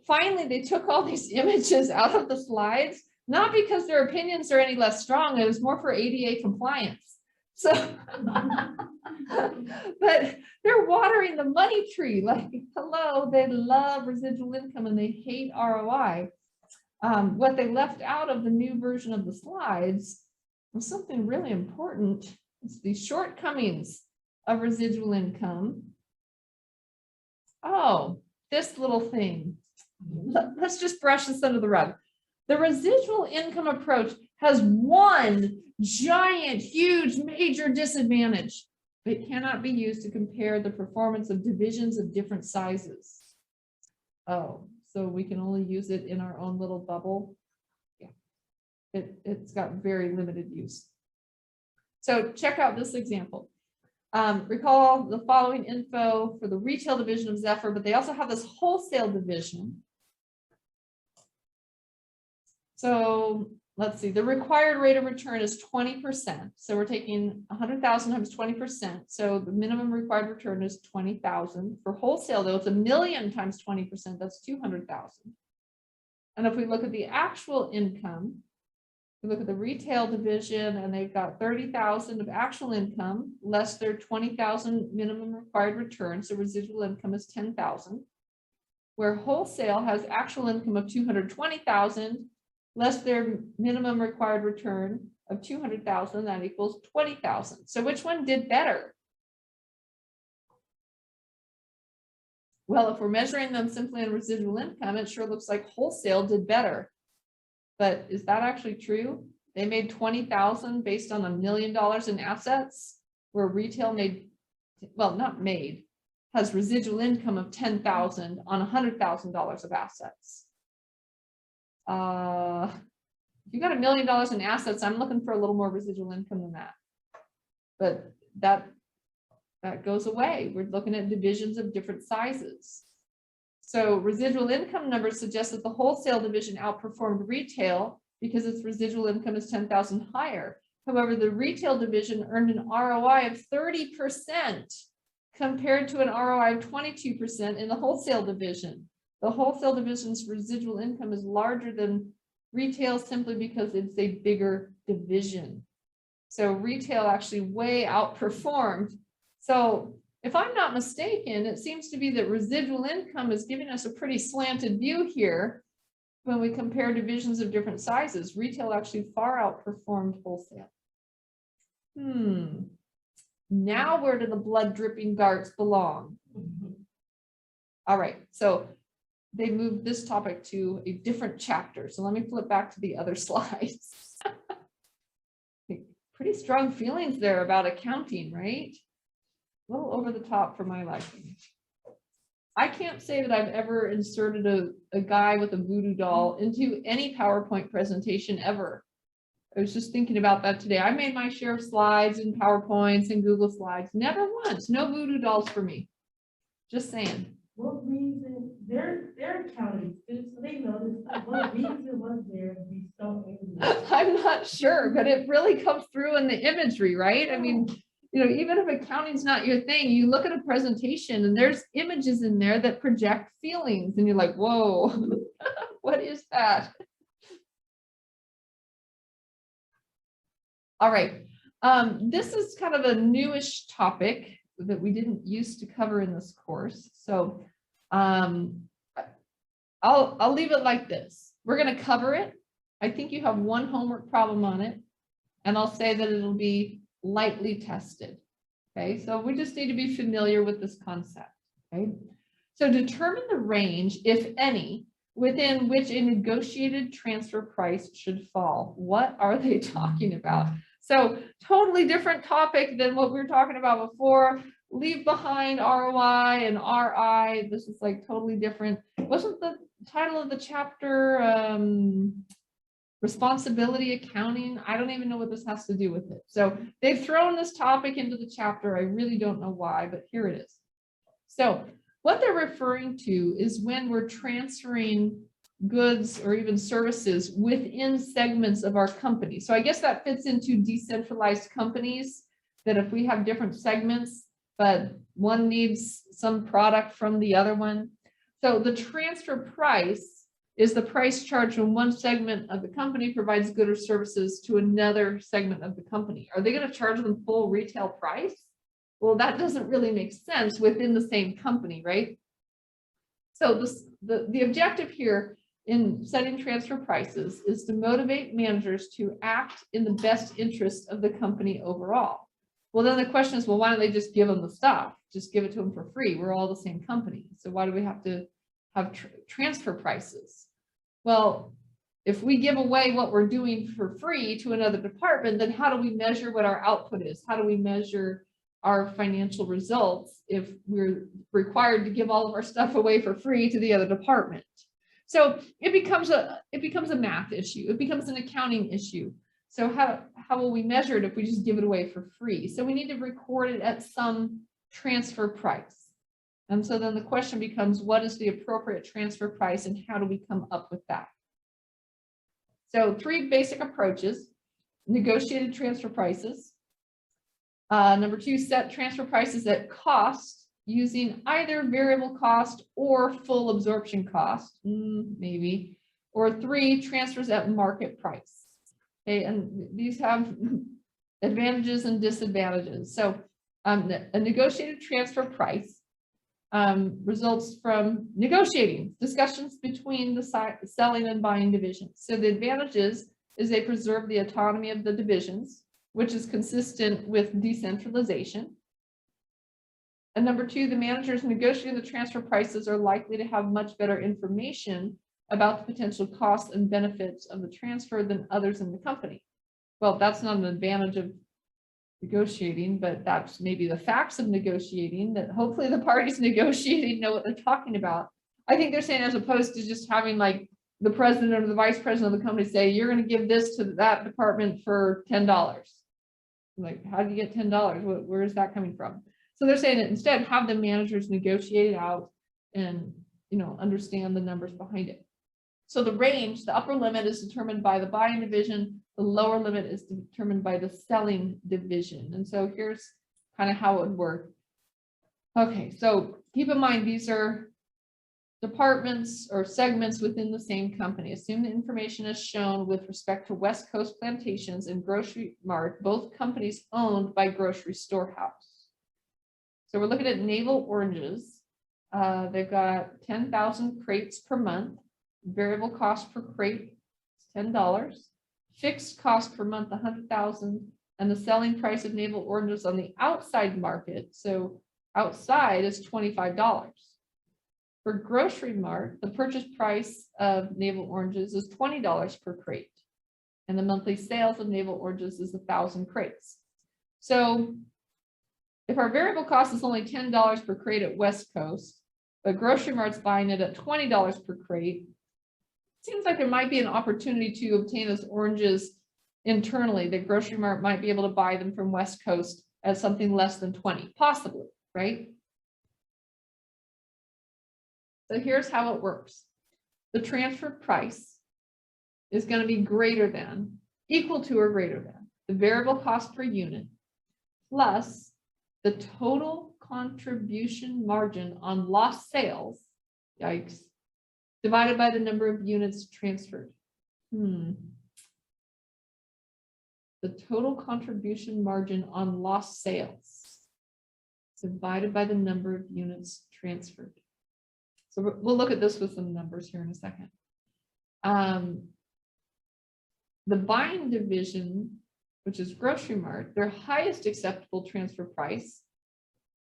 Finally, they took all these images out of the slides, not because their opinions are any less strong. It was more for ADA compliance. So, but they're watering the money tree. Like, hello, they love residual income and they hate ROI. What they left out of the new version of the slides was something really important. It's the shortcomings of residual income. Oh, this little thing. Let's just brush this under the rug. The residual income approach has one giant, huge, major disadvantage. It cannot be used to compare the performance of divisions of different sizes. Oh, so we can only use it in our own little bubble. Yeah, it's got very limited use. So check out this example. Recall the following info for the retail division of Zephyr, but they also have this wholesale division. So let's see, the required rate of return is 20%. So we're taking 100,000 times 20%. So the minimum required return is 20,000. For wholesale though, it's 1,000,000 times 20%, that's 200,000. And if we look at the actual income, we look at the retail division and they've got 30,000 of actual income, less their 20,000 minimum required return. So residual income is 10,000. Where wholesale has actual income of 220,000, less their minimum required return of 200,000, that equals 20,000. So which one did better? Well, if we're measuring them simply on residual income, it sure looks like wholesale did better. But is that actually true? They made 20,000 based on $1 million in assets, where retail made well, not made, has residual income of 10,000 on $100,000 of assets. If you got $1 million in assets, I'm looking for a little more residual income than that. But that goes away. We're looking at divisions of different sizes. So residual income numbers suggest that the wholesale division outperformed retail because its residual income is 10,000 higher. However, the retail division earned an ROI of 30% compared to an ROI of 22% in the wholesale division. The wholesale division's residual income is larger than retail simply because it's a bigger division. So retail actually way outperformed. So if I'm not mistaken, it seems to be that residual income is giving us a pretty slanted view here when we compare divisions of different sizes. Retail actually far outperformed wholesale. Now where do the blood dripping darts belong? All right, so they moved this topic to a different chapter. So let me flip back to the other slides. Pretty strong feelings there about accounting, right? A little over the top for my liking. I can't say that I've ever inserted a guy with a voodoo doll into any PowerPoint presentation ever. I was just thinking about that today. I made my share of slides and PowerPoints and Google Slides. Never once. No voodoo dolls for me. Just saying. What reason? They're accounting students, so they know this. What reason was there to be so angry? I'm not sure, but it really comes through in the imagery, right? I mean, you know, even if accounting's not your thing, you look at a presentation and there's images in there that project feelings and you're like, whoa, what is that? All right. This is kind of a newish topic that we didn't used to cover in this course. So I'll leave it like this. We're going to cover it. I think you have one homework problem on it, and I'll say that it'll be lightly tested. Okay, so we just need to be familiar with this concept. Okay, so determine the range, if any, within which a negotiated transfer price should fall. What are they talking about? So totally different topic than what we were talking about before. Leave behind ROI and RI. This is like totally different. Wasn't the title of the chapter responsibility accounting? I don't even know what this has to do with it. So they've thrown this topic into the chapter. I really don't know why, but here it is. So what they're referring to is when we're transferring goods or even services within segments of our company. So I guess that fits into decentralized companies, that if we have different segments, but one needs some product from the other one. So the transfer price is the price charged when one segment of the company provides goods or services to another segment of the company. Are they going to charge them full retail price? Well, that doesn't really make sense within the same company, right? So the objective here in setting transfer prices is to motivate managers to act in the best interest of the company overall. Well, then the question is, well, why don't they just give them the stuff? Just give it to them for free. We're all the same company. So why do we have to have transfer prices? Well, if we give away what we're doing for free to another department, then how do we measure what our output is? How do we measure our financial results if we're required to give all of our stuff away for free to the other department? So it becomes a math issue. It becomes an accounting issue. So how will we measure it if we just give it away for free? So we need to record it at some transfer price. And so then the question becomes, what is the appropriate transfer price and how do we come up with that? So 3 basic approaches: negotiated transfer prices. Number 2, set transfer prices at cost using either variable cost or full absorption cost, maybe. Or 3, transfers at market price. Okay, and these have advantages and disadvantages. So a negotiated transfer price results from negotiating, discussions between the selling and buying divisions. So the advantages is they preserve the autonomy of the divisions, which is consistent with decentralization. And number 2, the managers negotiating the transfer prices are likely to have much better information about the potential costs and benefits of the transfer than others in the company. Well, that's not an advantage of negotiating, but that's maybe the facts of negotiating, that hopefully the parties negotiating know what they're talking about. I think they're saying, as opposed to just having like the president or the vice president of the company say, you're going to give this to that department for $10. Like, how do you get $10? Where is that coming from? So they're saying that instead have the managers negotiate it out and, understand the numbers behind it. So the range, the upper limit is determined by the buying division. The lower limit is determined by the selling division. And so here's kind of how it would work. Okay, so keep in mind, these are departments or segments within the same company. Assume the information is shown with respect to West Coast Plantations and Grocery Mart, both companies owned by Grocery Storehouse. So we're looking at Navel Oranges. They've got 10,000 crates per month. Variable cost per crate is $10. Fixed cost per month, 100,000. And the selling price of Navel Oranges on the outside market, so outside, is $25. For Grocery Mart, the purchase price of Navel Oranges is $20 per crate. And the monthly sales of Navel Oranges is 1,000 crates. So if our variable cost is only $10 per crate at West Coast, but Grocery Mart's buying it at $20 per crate, seems like there might be an opportunity to obtain those oranges internally, that Grocery Mart might be able to buy them from West Coast at something less than 20, possibly, right? So here's how it works. The transfer price is going to be greater than, equal to or greater than, the variable cost per unit plus the total contribution margin on lost sales, yikes, divided by the number of units transferred. The total contribution margin on lost sales divided by the number of units transferred. So we'll look at this with some numbers here in a second. The buying division, which is Grocery Mart, their highest acceptable transfer price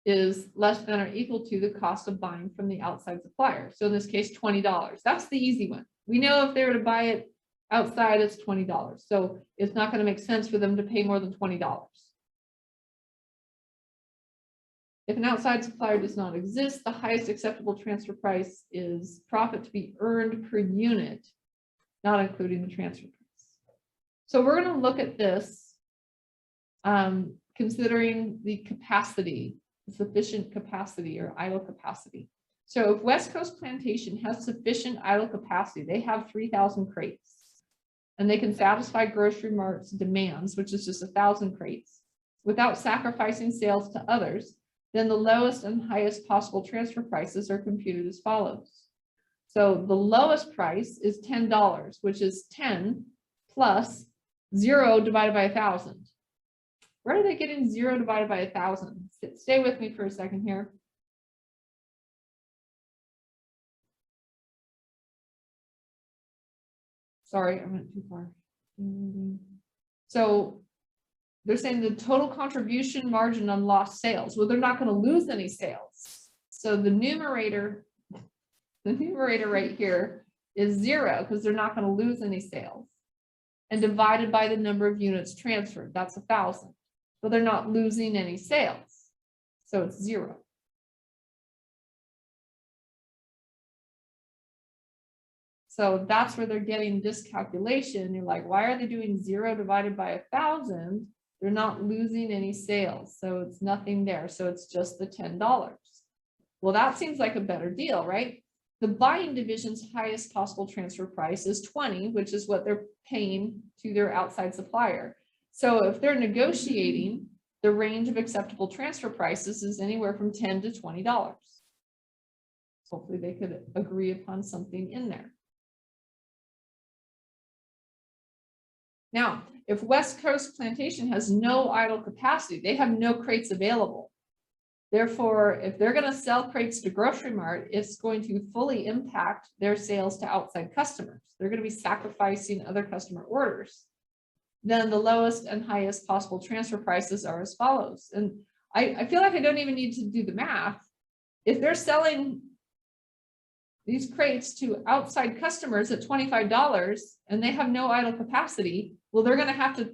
is less than or equal to the cost of buying from the outside supplier. So in this case, $20. That's the easy one. We know if they were to buy it outside, it's $20. So it's not going to make sense for them to pay more than $20. If an outside supplier does not exist, the highest acceptable transfer price is profit to be earned per unit, not including the transfer price. So we're going to look at this considering the capacity, sufficient capacity or idle capacity. So if West Coast Plantation has sufficient idle capacity, they have 3,000 crates and they can satisfy Grocery Mart's demands, which is just 1,000 crates, without sacrificing sales to others, then the lowest and highest possible transfer prices are computed as follows. So the lowest price is $10, which is 10 plus 0 divided by 1,000. Where are they getting 0 divided by 1,000? Stay with me for a second here. Sorry, I went too far. So they're saying the total contribution margin on lost sales. Well, they're not going to lose any sales. So the numerator right here is 0 because they're not going to lose any sales. And divided by the number of units transferred, that's 1,000. But they're not losing any sales. So it's 0. So that's where they're getting this calculation. You're like, why are they doing 0 divided by 1,000? They're not losing any sales. So it's nothing there. So it's just the $10. Well, that seems like a better deal, right? The buying division's highest possible transfer price is 20, which is what they're paying to their outside supplier. So if they're negotiating, the range of acceptable transfer prices is anywhere from $10 to $20. Hopefully they could agree upon something in there. Now, if West Coast Plantation has no idle capacity, they have no crates available. Therefore, if they're going to sell crates to Grocery Mart, it's going to fully impact their sales to outside customers. They're going to be sacrificing other customer orders. Then the lowest and highest possible transfer prices are as follows. And I feel like I don't even need to do the math. If they're selling these crates to outside customers at $25 and they have no idle capacity, well, they're going to have to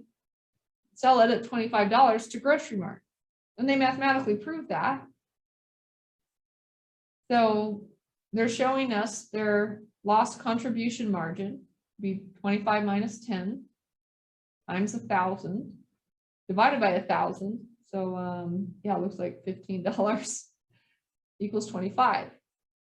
sell it at $25 to Grocery Mart. And they mathematically prove that. So they're showing us their lost contribution margin be 25 minus 10 times 1,000 divided by 1,000. So yeah, it looks like $15 equals 25.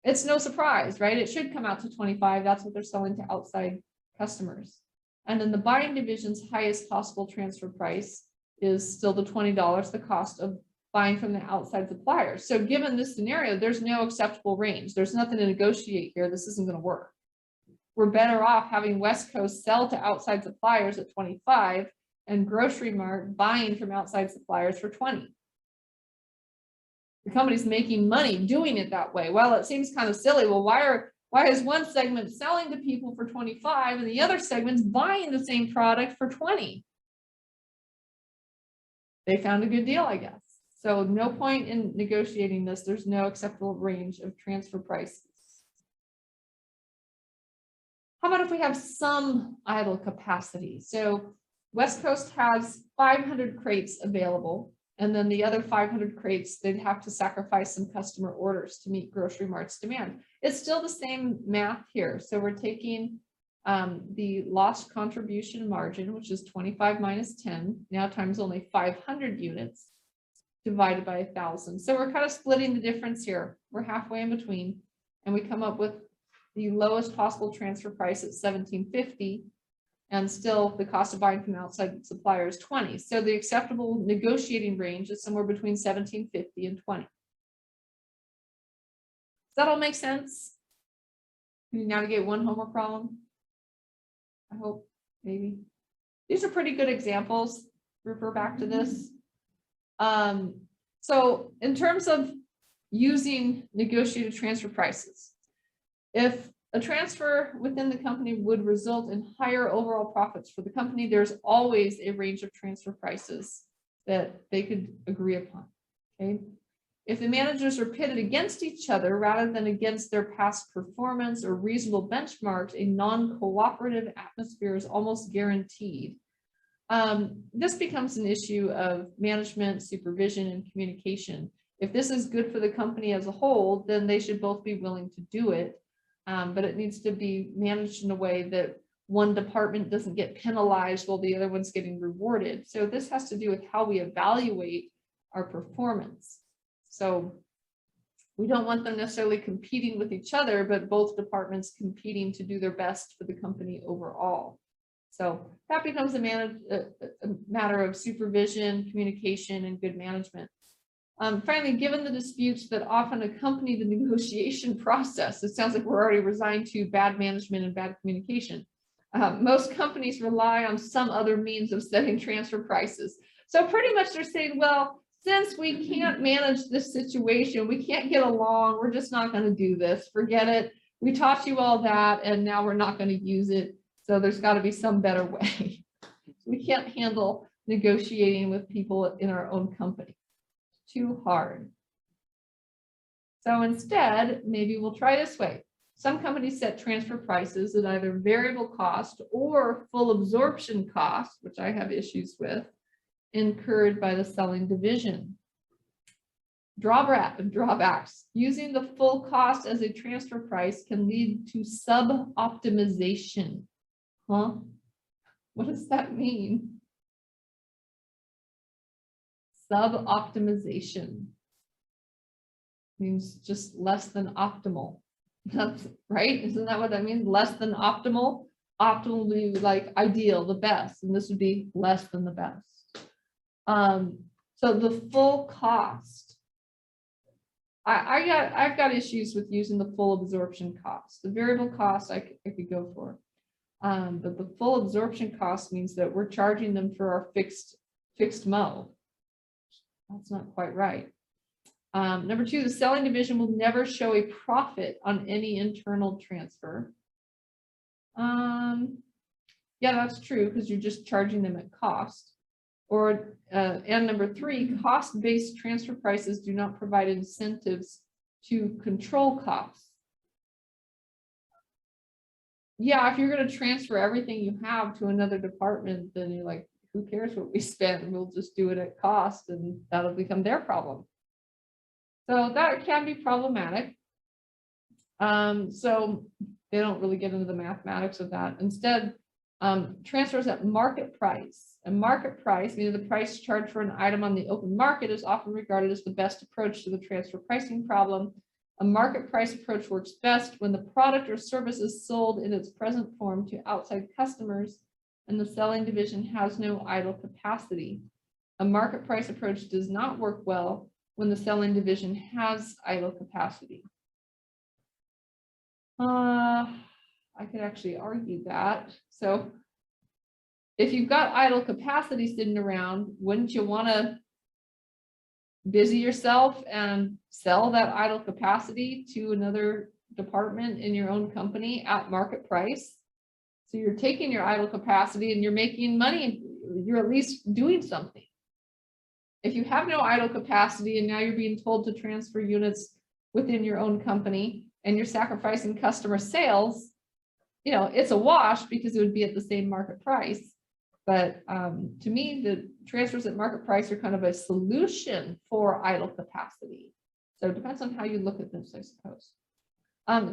It's no surprise, right? It should come out to 25. That's what they're selling to outside customers. And then the buying division's highest possible transfer price is still the $20, the cost of buying from the outside suppliers. So given this scenario, there's no acceptable range. There's nothing to negotiate here. This isn't going to work. We're better off having West Coast sell to outside suppliers at 25 and Grocery Mart buying from outside suppliers for 20. The company's making money doing it that way. Well, it seems kind of silly. Well, why is one segment selling to people for 25 and the other segment's buying the same product for 20? They found a good deal, I guess. So no point in negotiating this. There's no acceptable range of transfer prices. How about if we have some idle capacity? So West Coast has 500 crates available, and then the other 500 crates, they'd have to sacrifice some customer orders to meet Grocery Mart's demand. It's still the same math here. So we're taking the lost contribution margin, which is 25 minus 10, now times only 500 units, divided by 1,000. So we're kind of splitting the difference here. We're halfway in between, and we come up with the lowest possible transfer price at $17.50, and still the cost of buying from outside supplier is 20. So the acceptable negotiating range is somewhere between $17.50 and 20. Does that all make sense? Can you navigate one homework problem? I hope, maybe. These are pretty good examples. Refer back to this. So in terms of using negotiated transfer prices, if a transfer within the company would result in higher overall profits for the company, there's always a range of transfer prices that they could agree upon. Okay. If the managers are pitted against each other rather than against their past performance or reasonable benchmarks, a non-cooperative atmosphere is almost guaranteed. This becomes an issue of management, supervision, and communication. If this is good for the company as a whole, then they should both be willing to do it. But it needs to be managed in a way that one department doesn't get penalized while the other one's getting rewarded. So this has to do with how we evaluate our performance. So we don't want them necessarily competing with each other, but both departments competing to do their best for the company overall. So that becomes a matter of supervision, communication, and good management. Finally, given the disputes that often accompany the negotiation process, it sounds like we're already resigned to bad management and bad communication. Most companies rely on some other means of setting transfer prices. So pretty much they're saying, well, since we can't manage this situation, we can't get along, we're just not going to do this. Forget it. We taught you all that, and now we're not going to use it. So there's got to be some better way. We can't handle negotiating with people in our own company. Too hard. So instead, maybe we'll try this way. Some companies set transfer prices at either variable cost or full absorption cost, which I have issues with, incurred by the selling division. Drawbacks. Using the full cost as a transfer price can lead to sub-optimization. Huh? What does that mean? Sub-optimization means just less than optimal. That's right. Isn't that what that means? Less than optimal. Optimal would be like ideal, the best, and this would be less than the best. So the full cost. I've got issues with using the full absorption cost. The variable cost I could go for, but the full absorption cost means that we're charging them for our fixed mo. That's not quite right. Number two, the selling division will never show a profit on any internal transfer. Yeah, that's true because you're just charging them at cost. And number three, cost-based transfer prices do not provide incentives to control costs. Yeah, if you're going to transfer everything you have to another department, then you're like, who cares what we spend? We'll just do it at cost and that'll become their problem. So that can be problematic. So they don't really get into the mathematics of that. Instead, transfers at market price. And market price, meaning the price charged for an item on the open market, is often regarded as the best approach to the transfer pricing problem. A market price approach works best when the product or service is sold in its present form to outside customers and the selling division has no idle capacity. A market price approach does not work well when the selling division has idle capacity. I could actually argue that. So if you've got idle capacity sitting around, wouldn't you want to busy yourself and sell that idle capacity to another department in your own company at market price? So you're taking your idle capacity and you're making money. You're at least doing something. If you have no idle capacity and now you're being told to transfer units within your own company and you're sacrificing customer sales, you know, it's a wash because it would be at the same market price. But to me, the transfers at market price are kind of a solution for idle capacity. So it depends on how you look at this, I suppose.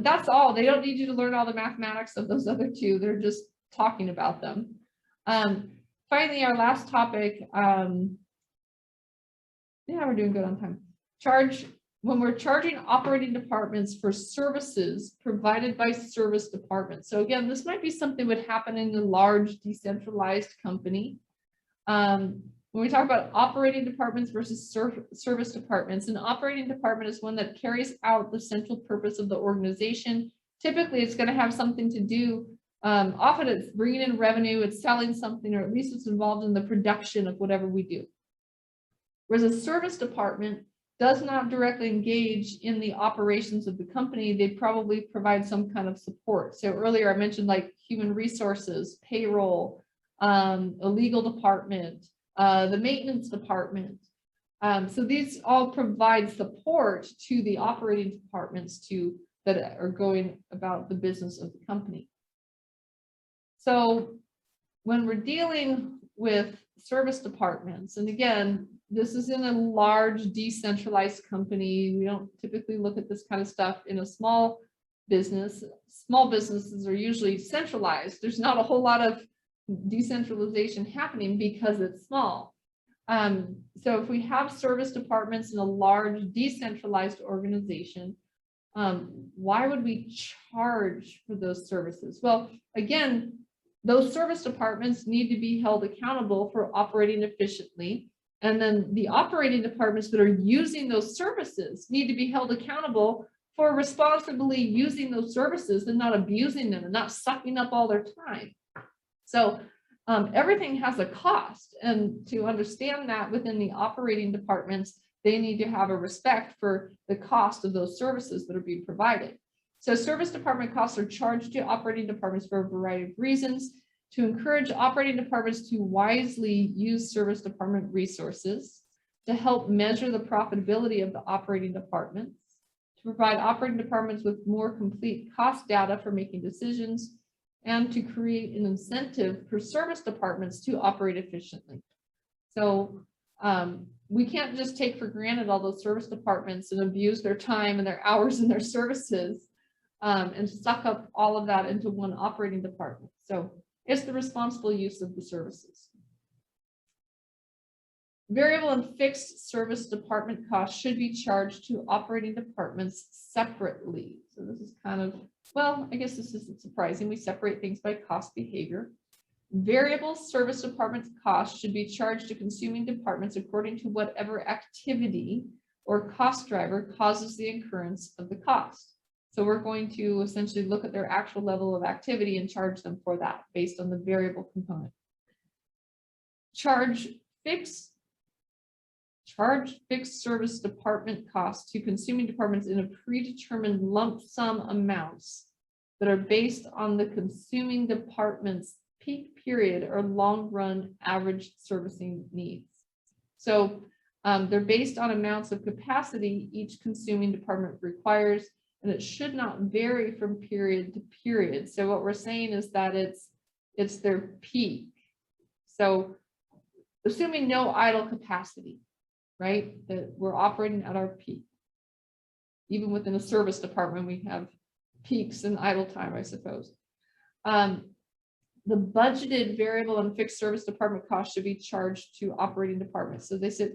That's all. They don't need you to learn all the mathematics of those other two. They're just talking about them. Finally, our last topic. Yeah, we're doing good on time. When we're charging operating departments for services provided by service departments. So again, this might be something that would happen in a large decentralized company. When we talk about operating departments versus service departments, an operating department is one that carries out the central purpose of the organization. Typically, it's going to have something to do, often it's bringing in revenue, it's selling something, or at least it's involved in the production of whatever we do. Whereas a service department does not directly engage in the operations of the company, they probably provide some kind of support. So earlier I mentioned like human resources, payroll, a legal department, the maintenance department. So these all provide support to the operating departments that are going about the business of the company. So when we're dealing with service departments, and again, this is in a large decentralized company. We don't typically look at this kind of stuff in a small business. Small businesses are usually centralized. There's not a whole lot of decentralization happening because it's small. So if we have service departments in a large decentralized organization, why would we charge for those services? Well, again, those service departments need to be held accountable for operating efficiently. And then the operating departments that are using those services need to be held accountable for responsibly using those services and not abusing them and not sucking up all their time. So everything has a cost. And to understand that within the operating departments, they need to have a respect for the cost of those services that are being provided. So service department costs are charged to operating departments for a variety of reasons. To encourage operating departments to wisely use service department resources, to help measure the profitability of the operating departments, to provide operating departments with more complete cost data for making decisions, and to create an incentive for service departments to operate efficiently. So we can't just take for granted all those service departments and abuse their time and their hours and their services and suck up all of that into one operating department. So it's the responsible use of the services. Variable and fixed service department costs should be charged to operating departments separately. So this is kind of, well, I guess this isn't surprising. We separate things by cost behavior. Variable service department costs should be charged to consuming departments according to whatever activity or cost driver causes the incurrence of the cost. So we're going to essentially look at their actual level of activity and charge them for that based on the variable component. Charge fixed service department costs to consuming departments in a predetermined lump sum amounts that are based on the consuming department's peak period or long run average servicing needs. So they're based on amounts of capacity each consuming department requires, and it should not vary from period to period. So what we're saying is that it's their peak. So assuming no idle capacity, right? That we're operating at our peak. Even within a service department, we have peaks and idle time, I suppose. The budgeted variable and fixed service department costs should be charged to operating departments. So they said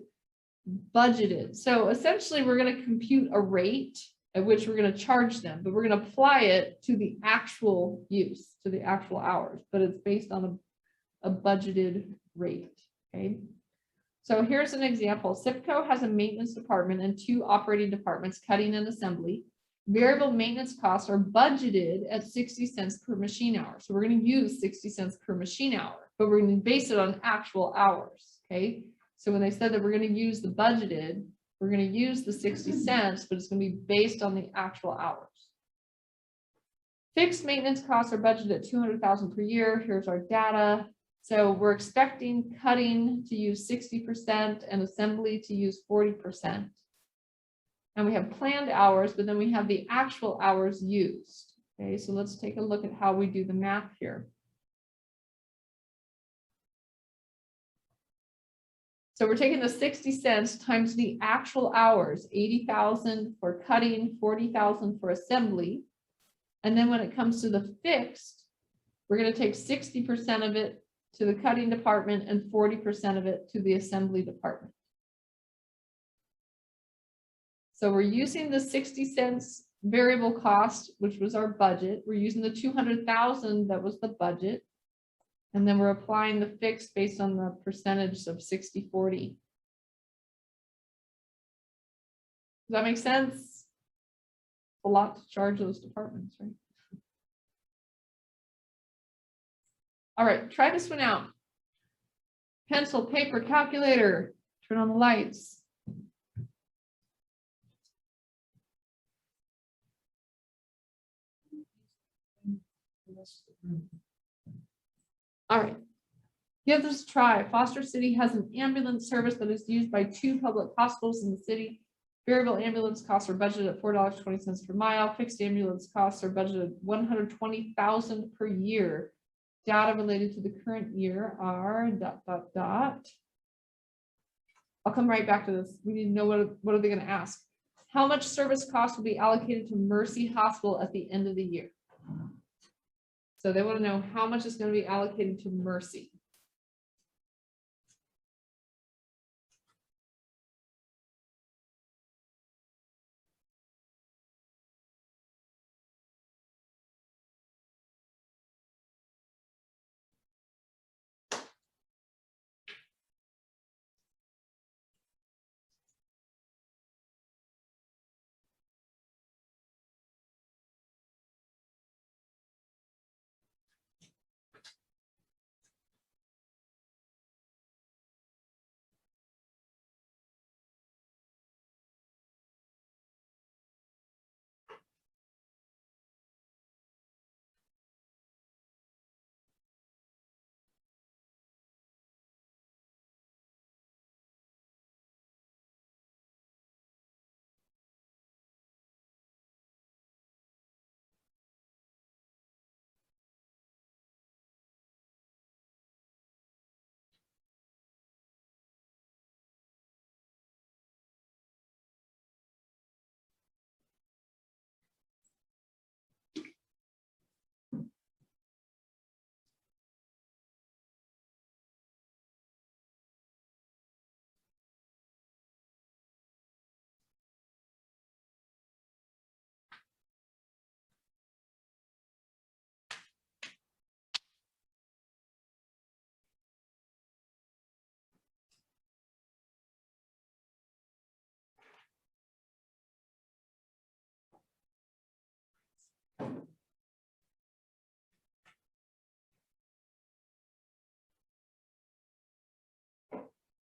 budgeted. So essentially we're going to compute a rate at which we're going to charge them, but we're going to apply it to the actual use, to the actual hours, but it's based on a budgeted rate. Okay. So here's an example. SIPCO has a maintenance department and 2 operating departments, cutting and assembly. Variable maintenance costs are budgeted at 60 cents per machine hour. So we're going to use 60 cents per machine hour, but we're going to base it on actual hours. Okay. So when they said that we're going to use the budgeted, we're going to use the 60 cents, but it's going to be based on the actual hours. Fixed maintenance costs are budgeted at 200,000 per year. Here's our data. So we're expecting cutting to use 60% and assembly to use 40%. And we have planned hours, but then we have the actual hours used. Okay, so let's take a look at how we do the math here. So we're taking the 60 cents times the actual hours, 80,000 for cutting, 40,000 for assembly. And then when it comes to the fixed, we're going to take 60% of it to the cutting department and 40% of it to the assembly department. So we're using the 60 cents variable cost, which was our budget. We're using the 200,000 that was the budget. And then we're applying the fixed based on the percentage of 60-40. Does that make sense? A lot to charge those departments, right? All right, try this one out. Pencil, paper, calculator, turn on the lights. All right, give this a try. Foster City has an ambulance service that is used by 2 public hospitals in the city. Variable ambulance costs are budgeted at $4.20 per mile. Fixed ambulance costs are budgeted at $120,000 per year. Data related to the current year are ... I'll come right back to this. We need to know what are they going to ask. How much service costs will be allocated to Mercy Hospital at the end of the year? So they want to know how much is going to be allocated to Mercy.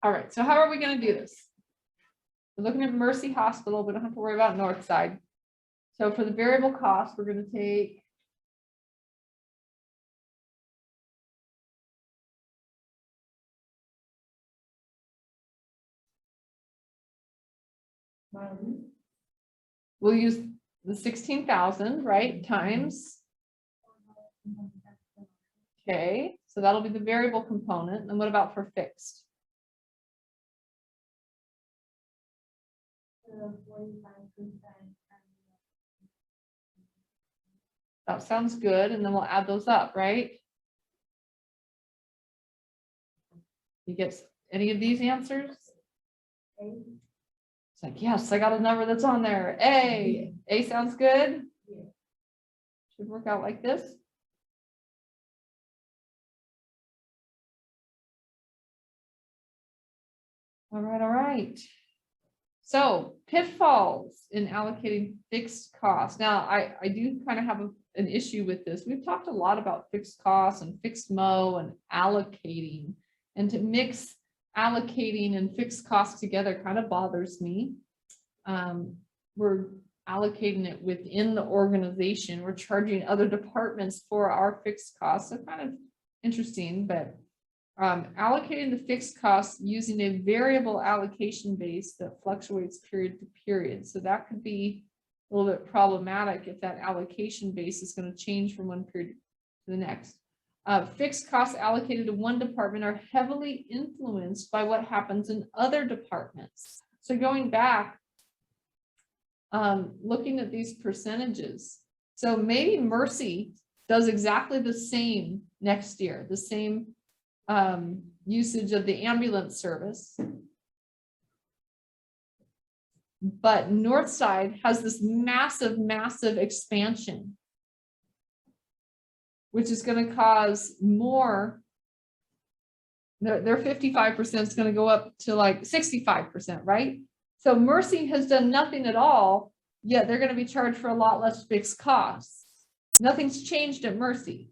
All right, so how are we going to do this? We're looking at Mercy Hospital. We don't have to worry about Northside. So for the variable cost, we're going to take we'll use the 16,000, right, times. Okay, so that'll be the variable component. And what about for fixed? the 45%. That sounds good. And then we'll add those up, right? You get any of these answers? It's like, yes, I got a number that's on there. A sounds good. Yeah. Should work out like this. All right, all right. So pitfalls in allocating fixed costs. Now, I do kind of have an issue with this. We've talked a lot about fixed costs and fixed MO and allocating, and to mix allocating and fixed costs together kind of bothers me. We're allocating it within the organization. We're charging other departments for our fixed costs. So kind of interesting, but allocating the fixed costs using a variable allocation base that fluctuates period to period. So that could be a little bit problematic if that allocation base is going to change from one period to the next. Fixed costs allocated to one department are heavily influenced by what happens in other departments. So going back, looking at these percentages. So maybe Mercy does exactly the same next year, the same usage of the ambulance service. But Northside has this massive, massive expansion, which is going to cause more. Their 55% is going to go up to like 65%, right? So Mercy has done nothing at all, yet they're going to be charged for a lot less fixed costs. Nothing's changed at Mercy.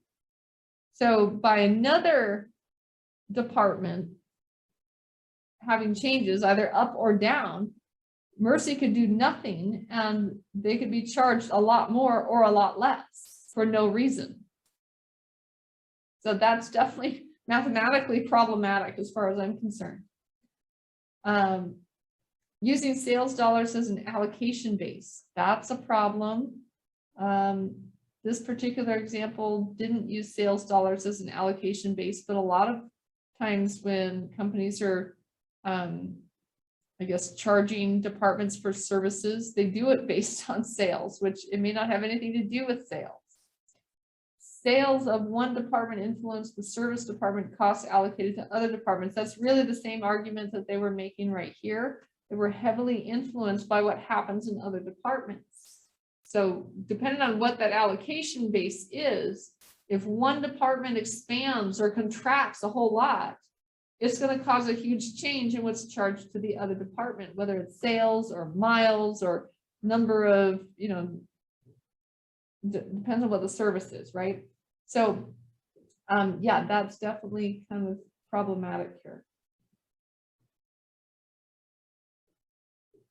So by another department having changes either up or down, Mercy could do nothing and they could be charged a lot more or a lot less for no reason. So that's definitely mathematically problematic as far as I'm concerned. Using sales dollars as an allocation base, that's a problem. This particular example didn't use sales dollars as an allocation base, but a lot of times when companies are, I guess, charging departments for services, they do it based on sales, which it may not have anything to do with sales. Sales of one department influence the service department costs allocated to other departments. That's really the same argument that they were making right here. They were heavily influenced by what happens in other departments. So depending on what that allocation base is, if one department expands or contracts a whole lot, it's going to cause a huge change in what's charged to the other department, whether it's sales or miles or number of, depends on what the service is, right? So yeah, that's definitely kind of problematic here.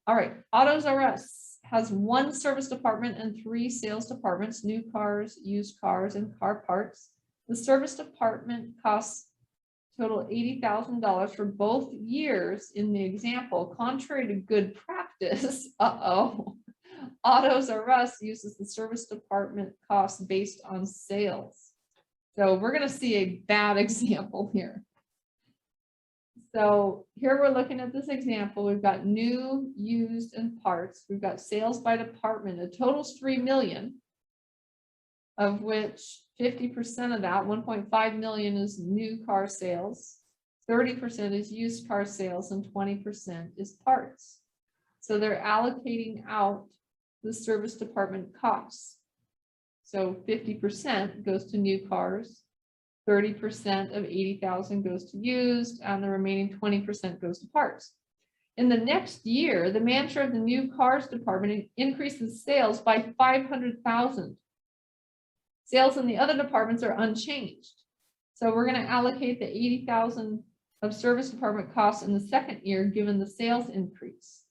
All right, Autos R Us has one service department and 3 sales departments: new cars, used cars, and car parts. The service department costs total $80,000 for both years in the example. Contrary to good practice, Autos R Us uses the service department costs based on sales. So we're going to see a bad example here. So here we're looking at this example. We've got new, used, and parts. We've got sales by department. The total's $3 million, of which 50% of that, 1.5 million, is new car sales, 30% is used car sales, and 20% is parts. So they're allocating out the service department costs. So 50% goes to new cars, 30% of 80,000 goes to used, and the remaining 20% goes to parts. In the next year, the manager of the new cars department increases sales by 500,000. Sales in the other departments are unchanged. So we're going to allocate the 80,000 of service department costs in the second year, given the sales increase.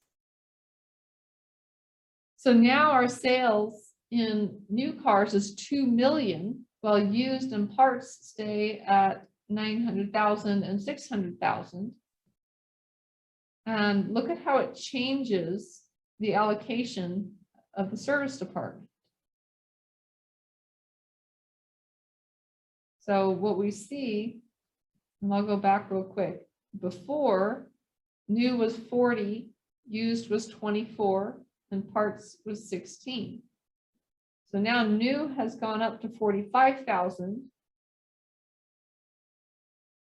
So now our sales in new cars is 2 million, while used and parts stay at 900,000 and 600,000. And look at how it changes the allocation of the service department. So what we see, and I'll go back real quick, before new was 40 used was 24, and parts was 16. So now new has gone up to 45,000.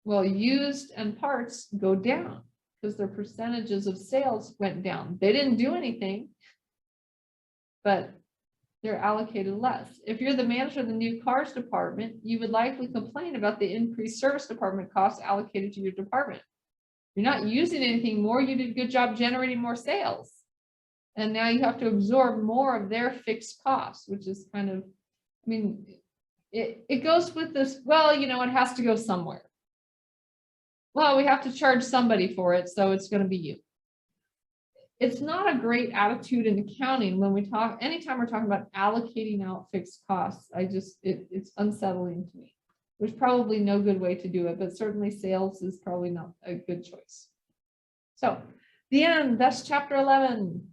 Well, used and parts go down because their percentages of sales went down. They didn't do anything, but they're allocated less. If you're the manager of the new cars department, you would likely complain about the increased service department costs allocated to your department. You're not using anything more. You did a good job generating more sales. And now you have to absorb more of their fixed costs, which is kind of, I mean, it goes with this, well, you know, it has to go somewhere. Well, we have to charge somebody for it, so it's going to be you. It's not a great attitude in accounting when we talk, anytime we're talking about allocating out fixed costs, it's unsettling to me. There's probably no good way to do it, but certainly sales is probably not a good choice. So the end, that's chapter 11.